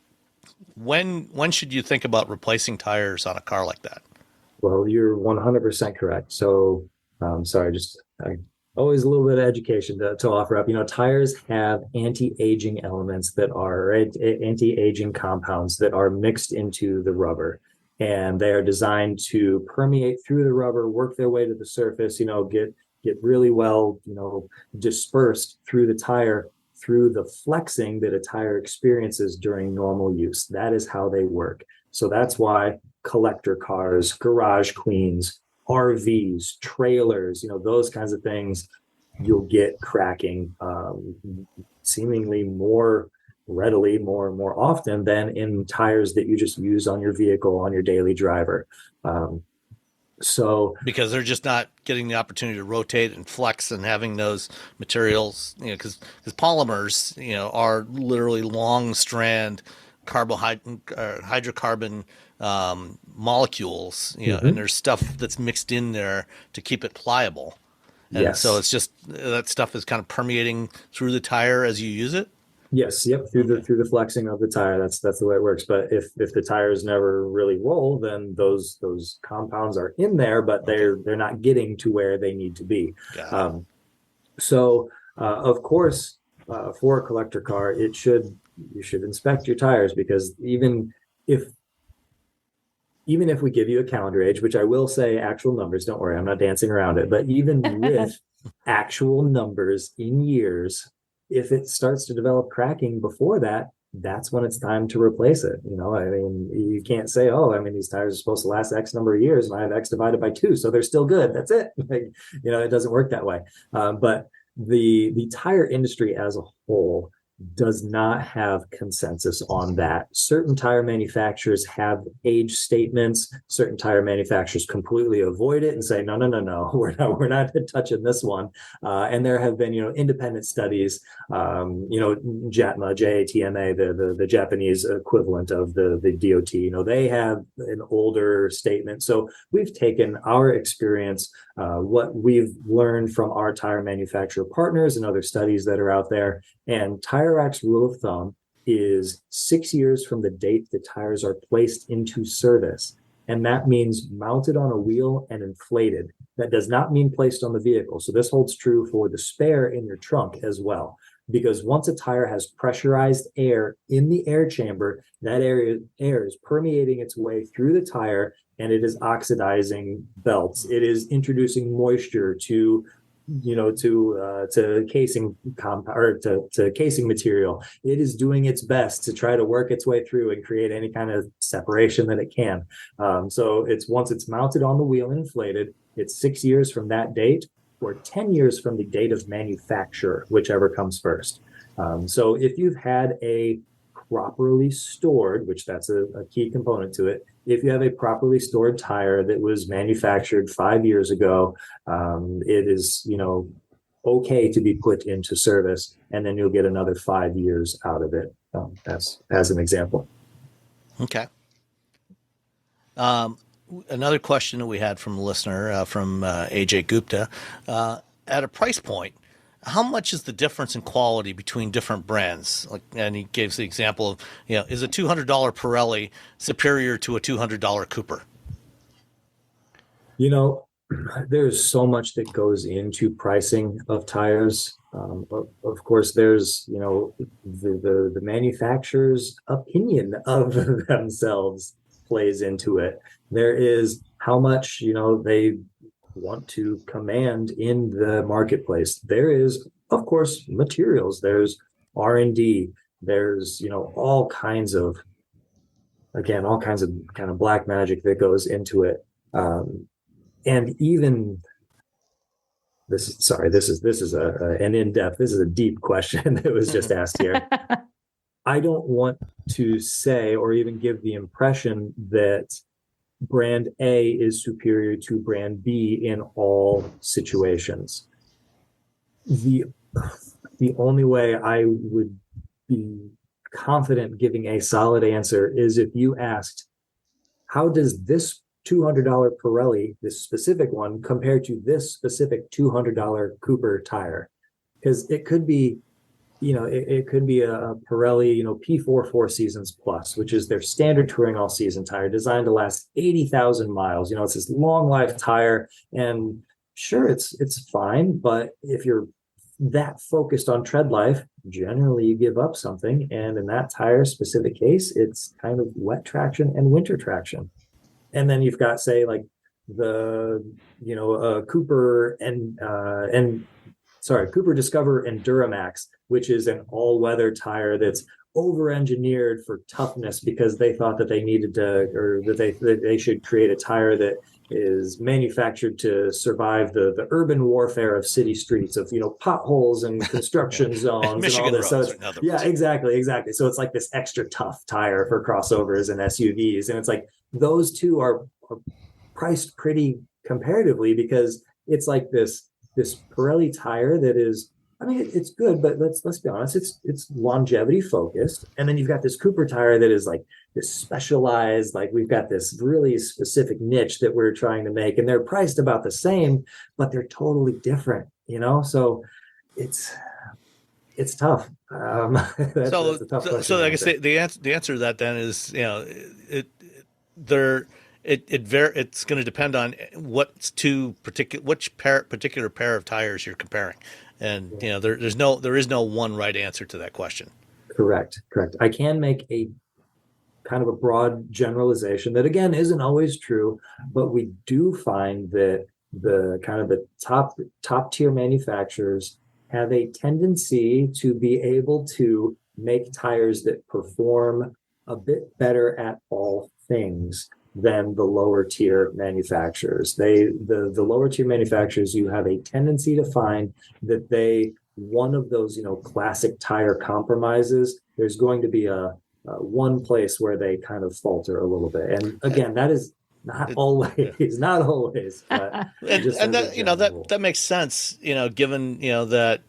When should you think about replacing tires on a car like that? Well, you're 100% correct. So, always a little bit of education to offer up. Tires have anti-aging elements anti-aging compounds that are mixed into the rubber, and they are designed to permeate through the rubber, work their way to the surface, get really well, dispersed through the tire, through the flexing that a tire experiences during normal use. That is how they work. So that's why collector cars, garage queens, RVs, trailers, those kinds of things, you'll get cracking seemingly more readily more and more often than in tires that you just use on your vehicle, on your daily driver. So because they're just not getting the opportunity to rotate and flex and having those materials, because polymers, are literally long strand hydrocarbon molecules, and there's stuff that's mixed in there to keep it pliable. And so it's just that stuff is kind of permeating through the tire as you use it. Yes. Yep. Through the flexing of the tire. That's the way it works. But if the tires never really roll, then those compounds are in there, but they're not getting to where they need to be. So of course, for a collector car, you should inspect your tires, because even if we give you a calendar age, which I will say actual numbers, don't worry, I'm not dancing around it, but even with actual numbers in years, if it starts to develop cracking before that, that's when it's time to replace it. You can't say, these tires are supposed to last X number of years and I have X divided by 2, so they're still good. That's it. It doesn't work that way. But the tire industry as a whole does not have consensus on that. Certain tire manufacturers have age statements. Certain tire manufacturers completely avoid it and say, no, we're not touching this one. And there have been, independent studies, JATMA, JATMA, the Japanese equivalent of the DOT, they have an older statement. So we've taken our experience, what we've learned from our tire manufacturer partners and other studies that are out there, and Tire Rack's rule of thumb is 6 years from the date the tires are placed into service. And that means mounted on a wheel and inflated. That does not mean placed on the vehicle. So this holds true for the spare in your trunk as well. Because once a tire has pressurized air in the air chamber, that air is permeating its way through the tire, and it is oxidizing belts. It is introducing moisture to casing to casing material. It is doing its best to try to work its way through and create any kind of separation that it can. So once it's mounted on the wheel and inflated, it's 6 years from that date, or 10 years from the date of manufacture, whichever comes first. So if you've had a properly stored, which that's a key component to it, if you have a properly stored tire that was manufactured 5 years ago, it is, okay to be put into service, and then you'll get another 5 years out of it. As an example. Okay. Another question that we had from a listener, from AJ Gupta, at a price point, how much is the difference in quality between different brands? And he gives the example of, is a $200 Pirelli superior to a $200 Cooper? There's so much that goes into pricing of tires. Of course, there's, the manufacturer's opinion of themselves plays into it. There is how much, they want to command in the marketplace. There is, of course, materials. There's R&D. There's, all kinds of kind of black magic that goes into it. And even this is an in-depth, this is a deep question that was just asked here. I don't want to say or even give the impression that brand A is superior to brand B in all situations. The only way I would be confident giving a solid answer is if you asked, how does this $200 Pirelli, this specific one, compare to this specific $200 Cooper tire? Because it could be, it could be a Pirelli, P4 4 Seasons Plus, which is their standard touring all season tire designed to last 80,000 miles. It's this long life tire, and sure, it's fine. But if you're that focused on tread life, generally you give up something. And in that tire specific case, it's kind of wet traction and winter traction. And then you've got, say, like the, Cooper Cooper Discover and Duramax, which is an all-weather tire that's over-engineered for toughness because they thought that they needed to, or that they should create a tire that is manufactured to survive the urban warfare of city streets, of potholes and construction zones and all this. So exactly. So it's like this extra tough tire for crossovers and SUVs, and it's like those two are priced pretty comparatively, because it's like this Pirelli tire that is, I mean, it's good, but let's be honest, it's longevity focused. And then you've got this Cooper tire that is like this specialized, like we've got this really specific niche that we're trying to make, and they're priced about the same, but they're totally different, so it's tough. That's a tough question. So like I say, the answer to that then is, it's going to depend on which particular pair of tires you're comparing. And there is no one right answer to that question. Correct. I can make a kind of a broad generalization that again isn't always true, but we do find that the kind of the top tier manufacturers have a tendency to be able to make tires that perform a bit better at all things than the lower tier manufacturers. The lower tier manufacturers, you have a tendency to find that one of those, classic tire compromises, there's going to be a one place where they kind of falter a little bit. And again, that is not always, but that makes sense, given, that,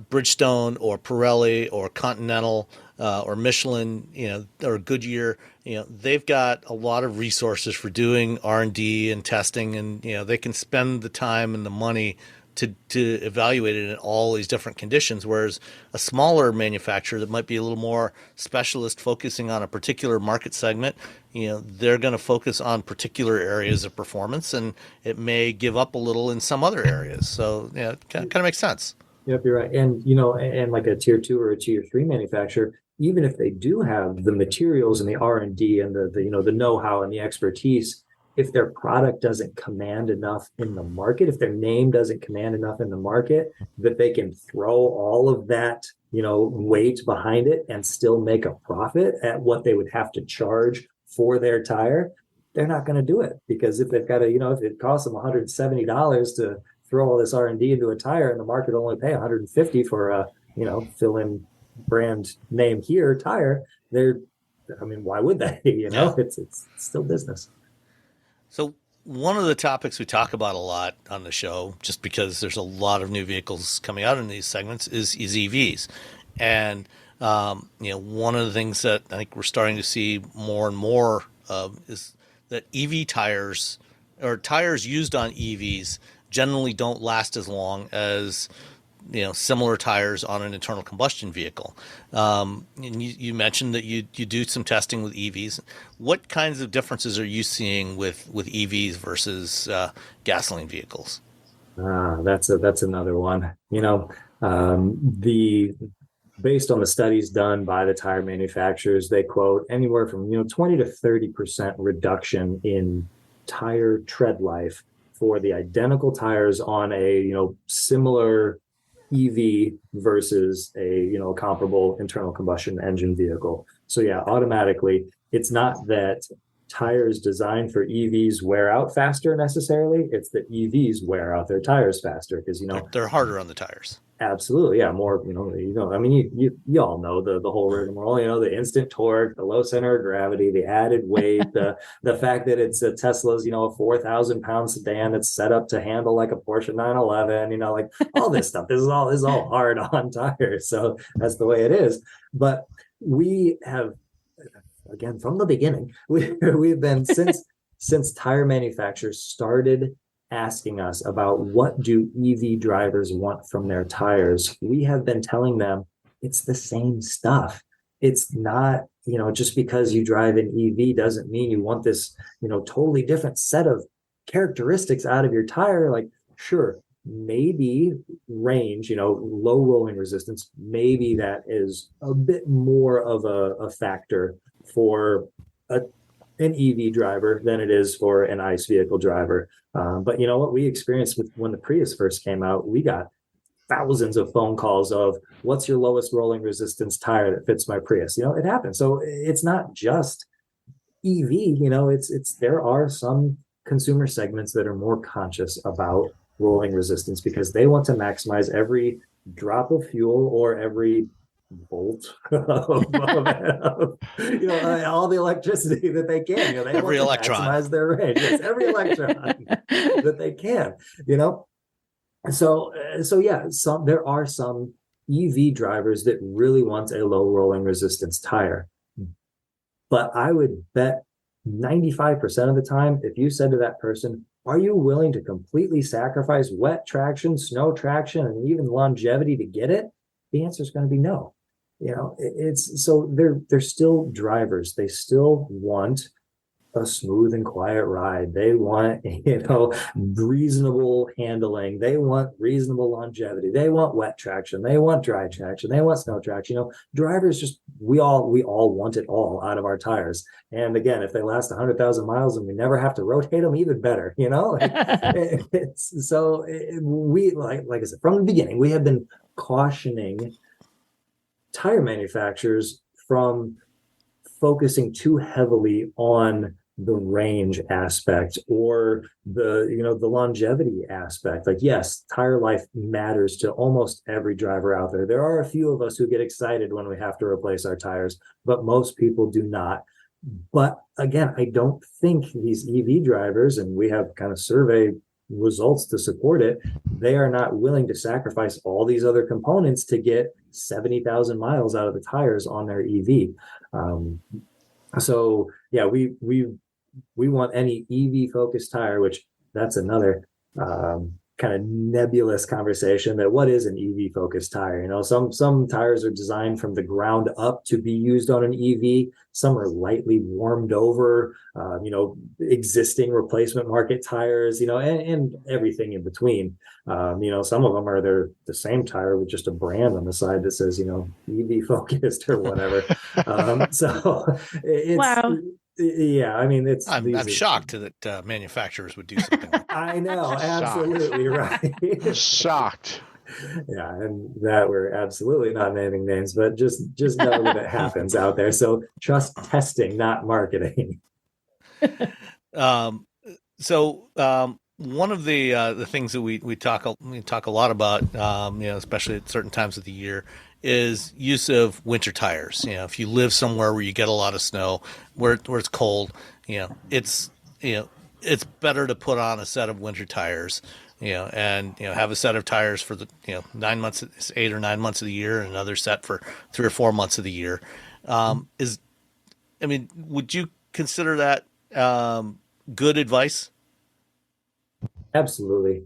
Bridgestone or Pirelli or Continental, or Michelin, or Goodyear, they've got a lot of resources for doing R&D and testing, and they can spend the time and the money to evaluate it in all these different conditions. Whereas a smaller manufacturer that might be a little more specialist, focusing on a particular market segment, they're going to focus on particular areas of performance, and it may give up a little in some other areas. So it kind of makes sense. Yep, you're right. And and like a tier 2 or a tier 3 manufacturer, even if they do have the materials and the R&D and the know-how and the expertise, if their product doesn't command enough in the market, if their name doesn't command enough in the market, that they can throw all of that, weight behind it and still make a profit at what they would have to charge for their tire, they're not going to do it. Because if they've got to, if it costs them $170 to throw all this R&D into a tire, and the market will only pay $150 for a, fill-in brand name here tire, why would they? It's still business. So one of the topics we talk about a lot on the show, just because there's a lot of new vehicles coming out in these segments, is EVs. And, one of the things that I think we're starting to see more and more of is that EV tires, or tires used on EVs, generally don't last as long as similar tires on an internal combustion vehicle. And you mentioned that you do some testing with EVs. What kinds of differences are you seeing with EVs versus gasoline vehicles? That's another one. Based on the studies done by the tire manufacturers, they quote anywhere from 20 to 30% reduction in tire tread life for the identical tires on a similar EV versus a comparable internal combustion engine vehicle. So yeah, automatically, it's not that tires designed for EVs wear out faster necessarily. It's that EVs wear out their tires faster because they're harder on the tires. Absolutely, yeah. More, I mean, you all know the whole rigmarole. The instant torque, the low center of gravity, the added weight, the fact that it's a Tesla's, a 4,000 pound sedan that's set up to handle like a Porsche 911. Like all this stuff. This is all hard on tires. So that's the way it is. But we have, again, from the beginning, we've been since tire manufacturers started asking us about what do EV drivers want from their tires, we have been telling them it's the same stuff. It's not, just because you drive an EV doesn't mean you want this, totally different set of characteristics out of your tire. Like, sure, maybe range, low rolling resistance, maybe that is a bit more of a factor for an EV driver than it is for an ICE vehicle driver. But you know what we experienced when the Prius first came out, we got thousands of phone calls of what's your lowest rolling resistance tire that fits my Prius. It happens. So it's not just EV, it's there are some consumer segments that are more conscious about rolling resistance because they want to maximize every drop of fuel or every volt of all the electricity that they can. They every want to electron. maximize their range. Yes, every electron that they can. So yeah, there are some EV drivers that really want a low rolling resistance tire, but I would bet 95% of the time, if you said to that person, are you willing to completely sacrifice wet traction, snow traction, and even longevity to get it? The answer is going to be no. It's so they're still drivers. They still want a smooth and quiet ride. They want, reasonable handling. They want reasonable longevity. They want wet traction. They want dry traction. They want snow traction. Drivers just, we all want it all out of our tires. And again, if they last 100,000 miles and we never have to rotate them, even better, we, like I said, from the beginning, we have been cautioning tire manufacturers from focusing too heavily on the range aspect or the longevity aspect. Like, yes, tire life matters to almost every driver out there. There are a few of us who get excited when we have to replace our tires, but most people do not. But again, I don't think these EV drivers, and we have kind of survey results to support it, they are not willing to sacrifice all these other components to get 70,000 miles out of the tires on their EV. So yeah, we want any EV focused tire, which that's another kind of nebulous conversation. That what is an EV focused tire? Some tires are designed from the ground up to be used on an EV. Some are lightly warmed over, existing replacement market tires, and everything in between. Some of them are the same tire with just a brand on the side that says, EV focused or whatever. So it's, wow. Yeah, I mean, I'm shocked that manufacturers would do something like that. I know, absolutely right. Shocked. Yeah, and that we're absolutely not naming names, but just know that it happens out there. So trust testing, not marketing. So one of the things that we talk a lot about, especially at certain times of the year, is use of winter tires. If you live somewhere where you get a lot of snow, where it's cold, it's better to put on a set of winter tires, and have a set of tires for the 9 months, 8 or 9 months of the year, and another set for 3 or 4 months of the year. Would you consider that good advice? Absolutely.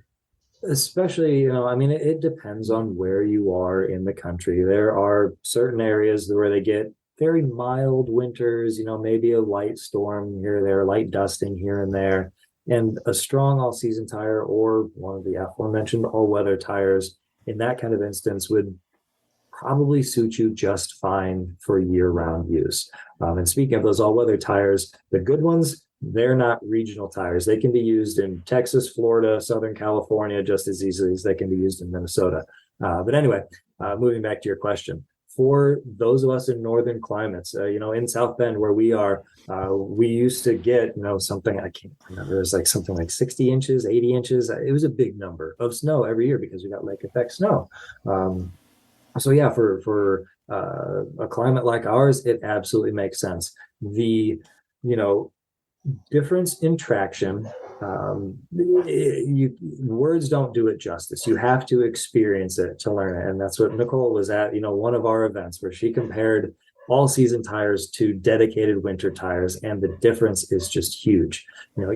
Especially, it depends on where you are in the country. There are certain areas where they get very mild winters, maybe a light storm here or there, light dusting here and there. And a strong all-season tire or one of the aforementioned all-weather tires in that kind of instance would probably suit you just fine for year-round use. And speaking of those all-weather tires, the good ones, they're not regional tires. They can be used in Texas, Florida, Southern California just as easily as they can be used in Minnesota. But anyway, moving back to your question, for those of us in northern climates, in South Bend where we are, we used to get, something, I can't remember, it was like something like 60 inches, 80 inches. It was a big number of snow every year because we got lake effect snow. So yeah, for a climate like ours, it absolutely makes sense. The, difference in traction, words don't do it justice. You have to experience it to learn it. And that's what Nicole was at, one of our events where she compared all season tires to dedicated winter tires. And the difference is just huge.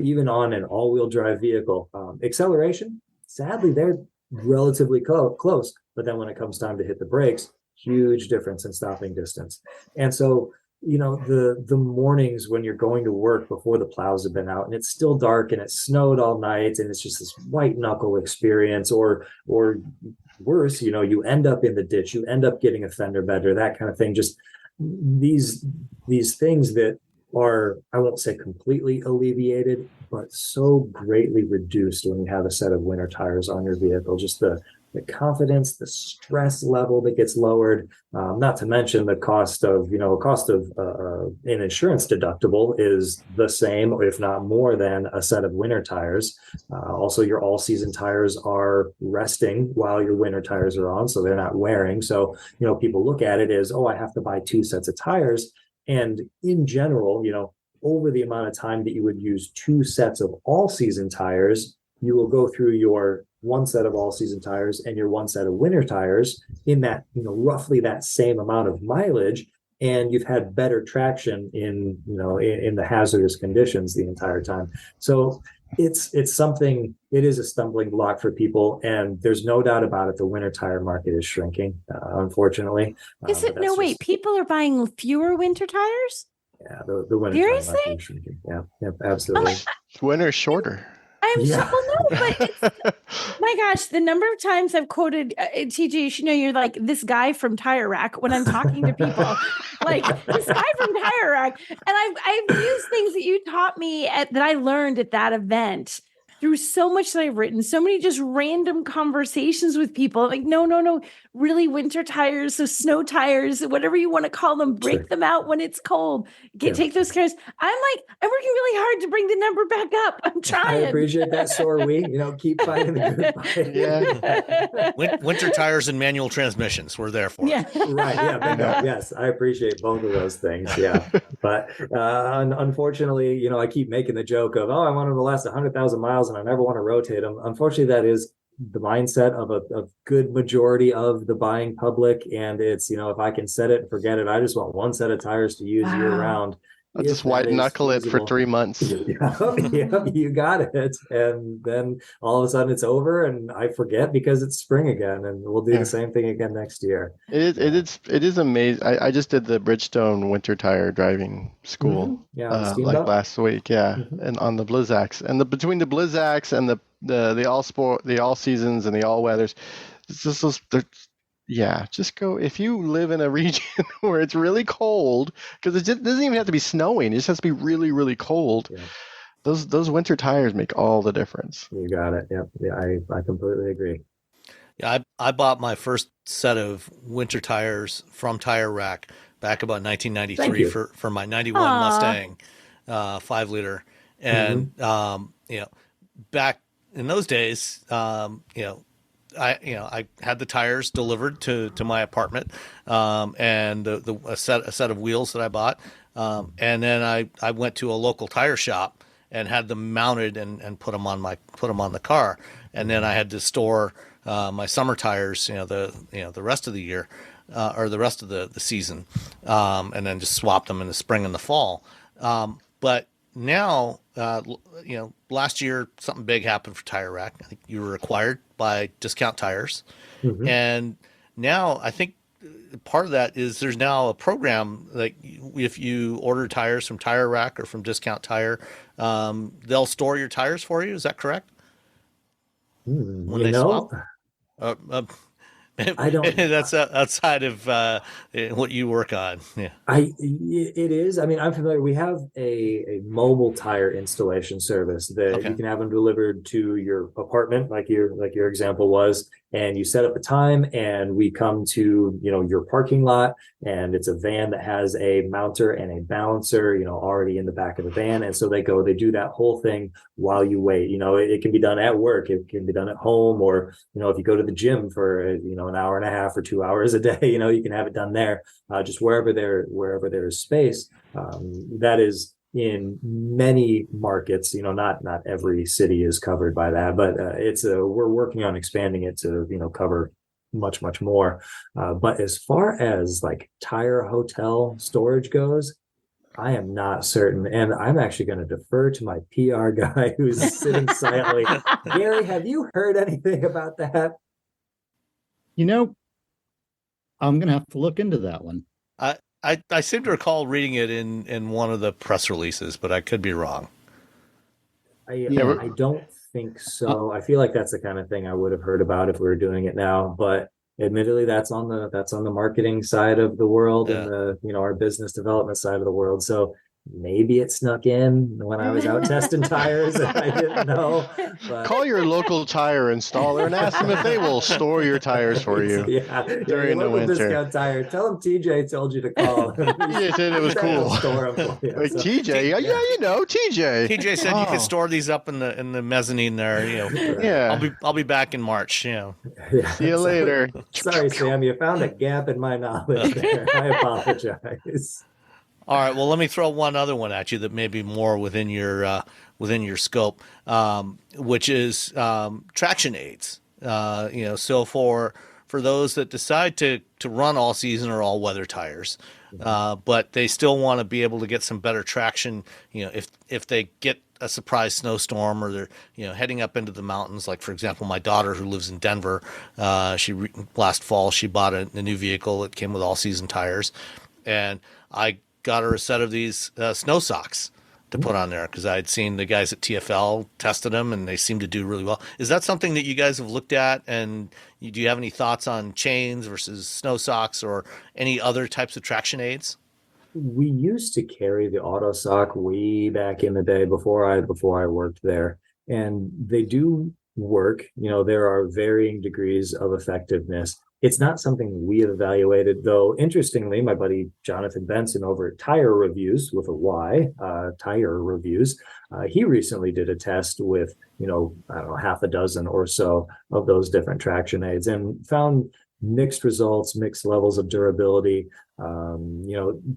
Even on an all-wheel drive vehicle, acceleration, sadly, they're relatively close. But then when it comes time to hit the brakes, huge difference in stopping distance. And so the mornings when you're going to work before the plows have been out and it's still dark and it snowed all night and it's just this white knuckle experience, or worse, you end up in the ditch, you end up getting a fender bender, that kind of thing. Just these things that are, I won't say completely alleviated, but so greatly reduced when you have a set of winter tires on your vehicle. Just the the confidence, the stress level that gets lowered, not to mention the cost of an insurance deductible is the same, if not more than a set of winter tires. Also, your all-season tires are resting while your winter tires are on, so they're not wearing. So, people look at it as, oh, I have to buy 2 sets of tires. And in general, over the amount of time that you would use 2 sets of all-season tires, you will go through your 1 set of all-season tires and your 1 set of winter tires in that, roughly that same amount of mileage, and you've had better traction in the hazardous conditions the entire time. So it's something. It is a stumbling block for people, and there's no doubt about it. The winter tire market is shrinking, unfortunately. Is it? No, wait. People are buying fewer winter tires? Yeah, the winter tire market is shrinking. Yeah, absolutely. Winter's shorter. But my gosh, the number of times I've quoted TJ, you're like this guy from Tire Rack when I'm talking to people, like this guy from Tire Rack, and I've used things that you taught me that I learned at that event through so much that I've written, so many just random conversations with people. Like, no, really winter tires, so snow tires, whatever you want to call them, break them out when it's cold. Take those tires. I'm working really hard to bring the number back up. I'm trying. I appreciate that. So are we. Keep fighting the good fight. Yeah. Winter tires and manual transmissions. We're there for. Yeah. Right. Yeah. Yes, I appreciate both of those things. Yeah. But unfortunately, I keep making the joke of, I want them to last 100,000 miles and I never want to rotate them. Unfortunately, that is the mindset of a good majority of the buying public. And it's, if I can set it and forget it, I just want 1 set of tires to use year round. I'll just white knuckle it for 3 months. Yeah, you got it. And then all of a sudden it's over and I forget because it's spring again, and we'll do the same thing again next year. It is amazing. I just did the Bridgestone winter tire driving school last week. And on the Blizzax, and between the Blizzax and the all seasons and the all weathers, just go. If you live in a region where it's really cold, because it doesn't even have to be snowing, it just has to be really, really cold. Yeah. Those winter tires make all the difference. You got it. Yep. Yeah, I completely agree. Yeah, I bought my first set of winter tires from Tire Rack back about 1993 for my 91 Mustang 5-liter. And, back in those days, I had the tires delivered to my apartment, and a set of wheels that I bought, and then I went to a local tire shop and had them mounted and put them on the car, and then I had to store my summer tires, the rest of the year, or the rest of the season, and then just swap them in the spring and the fall. But now, last year something big happened for Tire Rack. I think you were acquired by Discount Tires, and now I think part of that is there's now a program like if you order tires from Tire Rack or from Discount Tire, they'll store your tires for you. Is that correct? When they swap? I don't. That's outside of what you work on. Yeah, it is. I mean, I'm familiar. We have a mobile tire installation service that you can have them delivered to your apartment, like your example was, and you set up a time, and we come to your parking lot, and it's a van that has a mounter and a balancer, already in the back of the van, and so they do that whole thing while you wait. It can be done at work, it can be done at home, or if you go to the gym for an hour and a half or 2 hours a day, you can have it done there, just wherever there is space. That is in many markets, not every city is covered by that, but we're working on expanding it to cover much more. But as far as like tire hotel storage goes, I am not certain, and I'm actually going to defer to my PR guy who's sitting silently. Gary, have you heard anything about that? I'm going to have to look into that one. I seem to recall reading it in one of the press releases, but I could be wrong. I don't think so. I feel like that's the kind of thing I would have heard about if we were doing it now, but admittedly that's on the marketing side of the world and the our business development side of the world. So Maybe it snuck in when I was out testing tires and I didn't know. But... Call your local tire installer and ask them if they will store your tires for you. During the winter. Discount tire. Tell them TJ told you to call. TJ said it was cool. Store them for you. Like, TJ, yeah, you know, TJ. TJ said you could store these up in the mezzanine there. Yeah. I'll be back in March. See you later. Sorry, Sam, you found a gap in my knowledge there. I apologize. All right. Well, let me throw one other one at you that may be more within your scope, which is traction aids. So for those that decide to run all season or all weather tires, but they still want to be able to get some better traction. If they get a surprise snowstorm or they're heading up into the mountains, like for example, my daughter who lives in Denver, last fall she bought a new vehicle that came with all season tires, and I got her a set of these snow socks to put on there because I had seen the guys at TFL tested them and they seem to do really well. Is that something that you guys have looked at? And do you have any thoughts on chains versus snow socks or any other types of traction aids? We used to carry the auto sock way back in the day before I worked there, and they do work. There are varying degrees of effectiveness. It's not something we have evaluated, though. Interestingly, my buddy Jonathan Benson over at Tire Reviews with a Y, Tire Reviews, he recently did a test with, I don't know, half a dozen or so of those different traction aids and found mixed results, mixed levels of durability.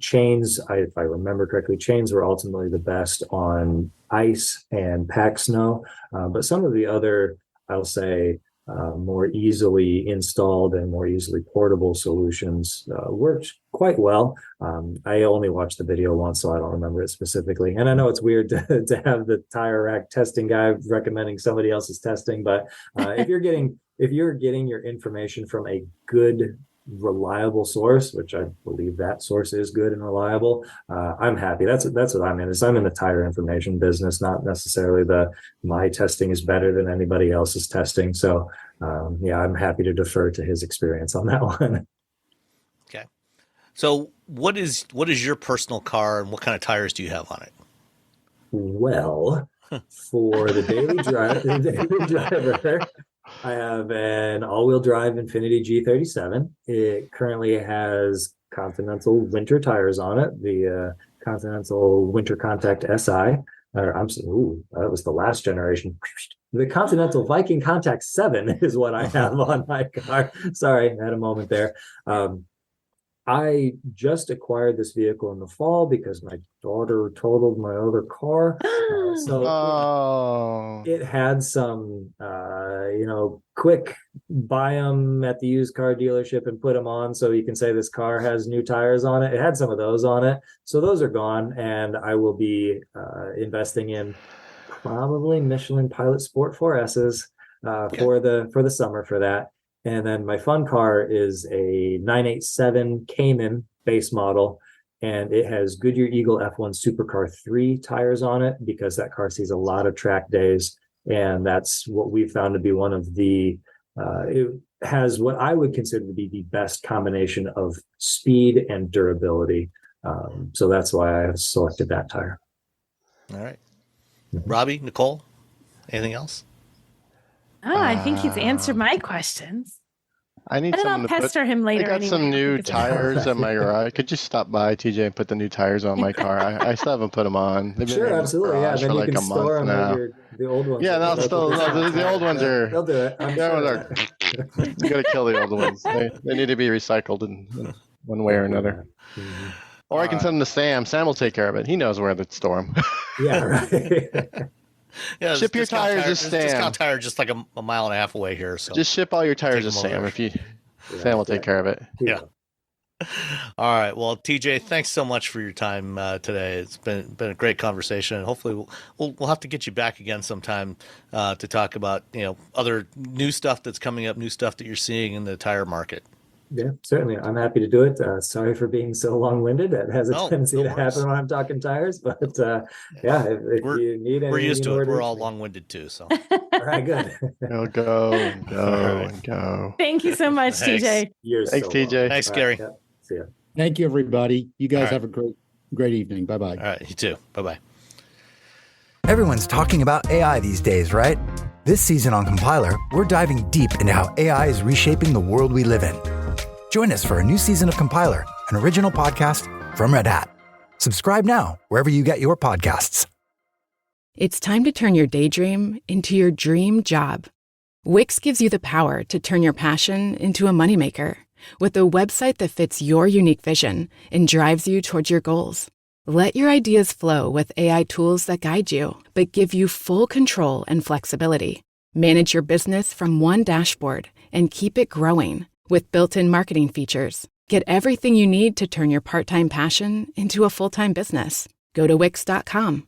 Chains, if I remember correctly, chains were ultimately the best on ice and packed snow. But some of the other, I'll say, more easily installed and more easily portable solutions worked quite well. I only watched the video once, so I don't remember it specifically. And I know it's weird to have the tire rack testing guy recommending somebody else's testing, but if you're getting your information from a good, reliable source, which I believe that source is good and reliable, I'm happy. That's what I'm in. I'm in the tire information business, not necessarily my testing is better than anybody else's testing. So I'm happy to defer to his experience on that one. Okay. So what is your personal car and what kind of tires do you have on it? Well, for the daily driver, I have an all-wheel drive Infiniti G37. It currently has Continental winter tires on it, the Continental Winter Contact SI. That was the last generation. The Continental Viking Contact 7 is what I have on my car. Sorry, I had a moment there. I just acquired this vehicle in the fall because my daughter totaled my other car. It had some, quick buy them at the used car dealership and put them on so you can say this car has new tires on it. It had some of those on it. So those are gone, and I will be investing in probably Michelin Pilot Sport 4S's for the summer for that. And then my fun car is a 987 Cayman base model, and it has Goodyear Eagle F1 Supercar 3 tires on it because that car sees a lot of track days. And that's what we found to be one of the, it has what I would consider to be the best combination of speed and durability. So that's why I have selected that tire. All right. Robbie, Nicole, anything else? I think he's answered my questions. I need someone to pester him later. I got some new tires at my garage. Could you stop by, TJ, and put the new tires on my car? I still haven't put them on. Sure, absolutely. Yeah, then you can store them now. The old ones. Yeah, the old ones are. They'll do it. You got to kill the old ones. They need to be recycled in one way or another. Mm-hmm. Or I can send them to Sam. Sam will take care of it. He knows where to store them. Yeah, right. Yeah, ship your tires to Sam. Discount tire just like a mile and a half away here. So just ship all your tires to Sam. Sam will take care of it. Yeah. All right. Well, TJ, thanks so much for your time today. It's been a great conversation, and hopefully we'll have to get you back again sometime to talk about other new stuff that's coming up, new stuff that you're seeing in the tire market. Yeah, certainly. I'm happy to do it. Sorry for being so long-winded. It has a tendency to happen when I'm talking tires, but if you need anything, we're used to it. We're all long-winded too. So all right, good. Go. Thank you so much, TJ. Thanks, TJ. Thanks, Gary. See ya. Thank you, everybody. You guys have a Great evening. Bye-bye. All right, you too. Bye-bye. Everyone's talking about AI these days, right? This season on Compiler, we're diving deep into how AI is reshaping the world we live in. Join us for a new season of Compiler, an original podcast from Red Hat. Subscribe now wherever you get your podcasts. It's time to turn your daydream into your dream job. Wix gives you the power to turn your passion into a moneymaker with a website that fits your unique vision and drives you towards your goals. Let your ideas flow with AI tools that guide you, but give you full control and flexibility. Manage your business from one dashboard and keep it growing with built-in marketing features. Get everything you need to turn your part-time passion into a full-time business. Go to Wix.com.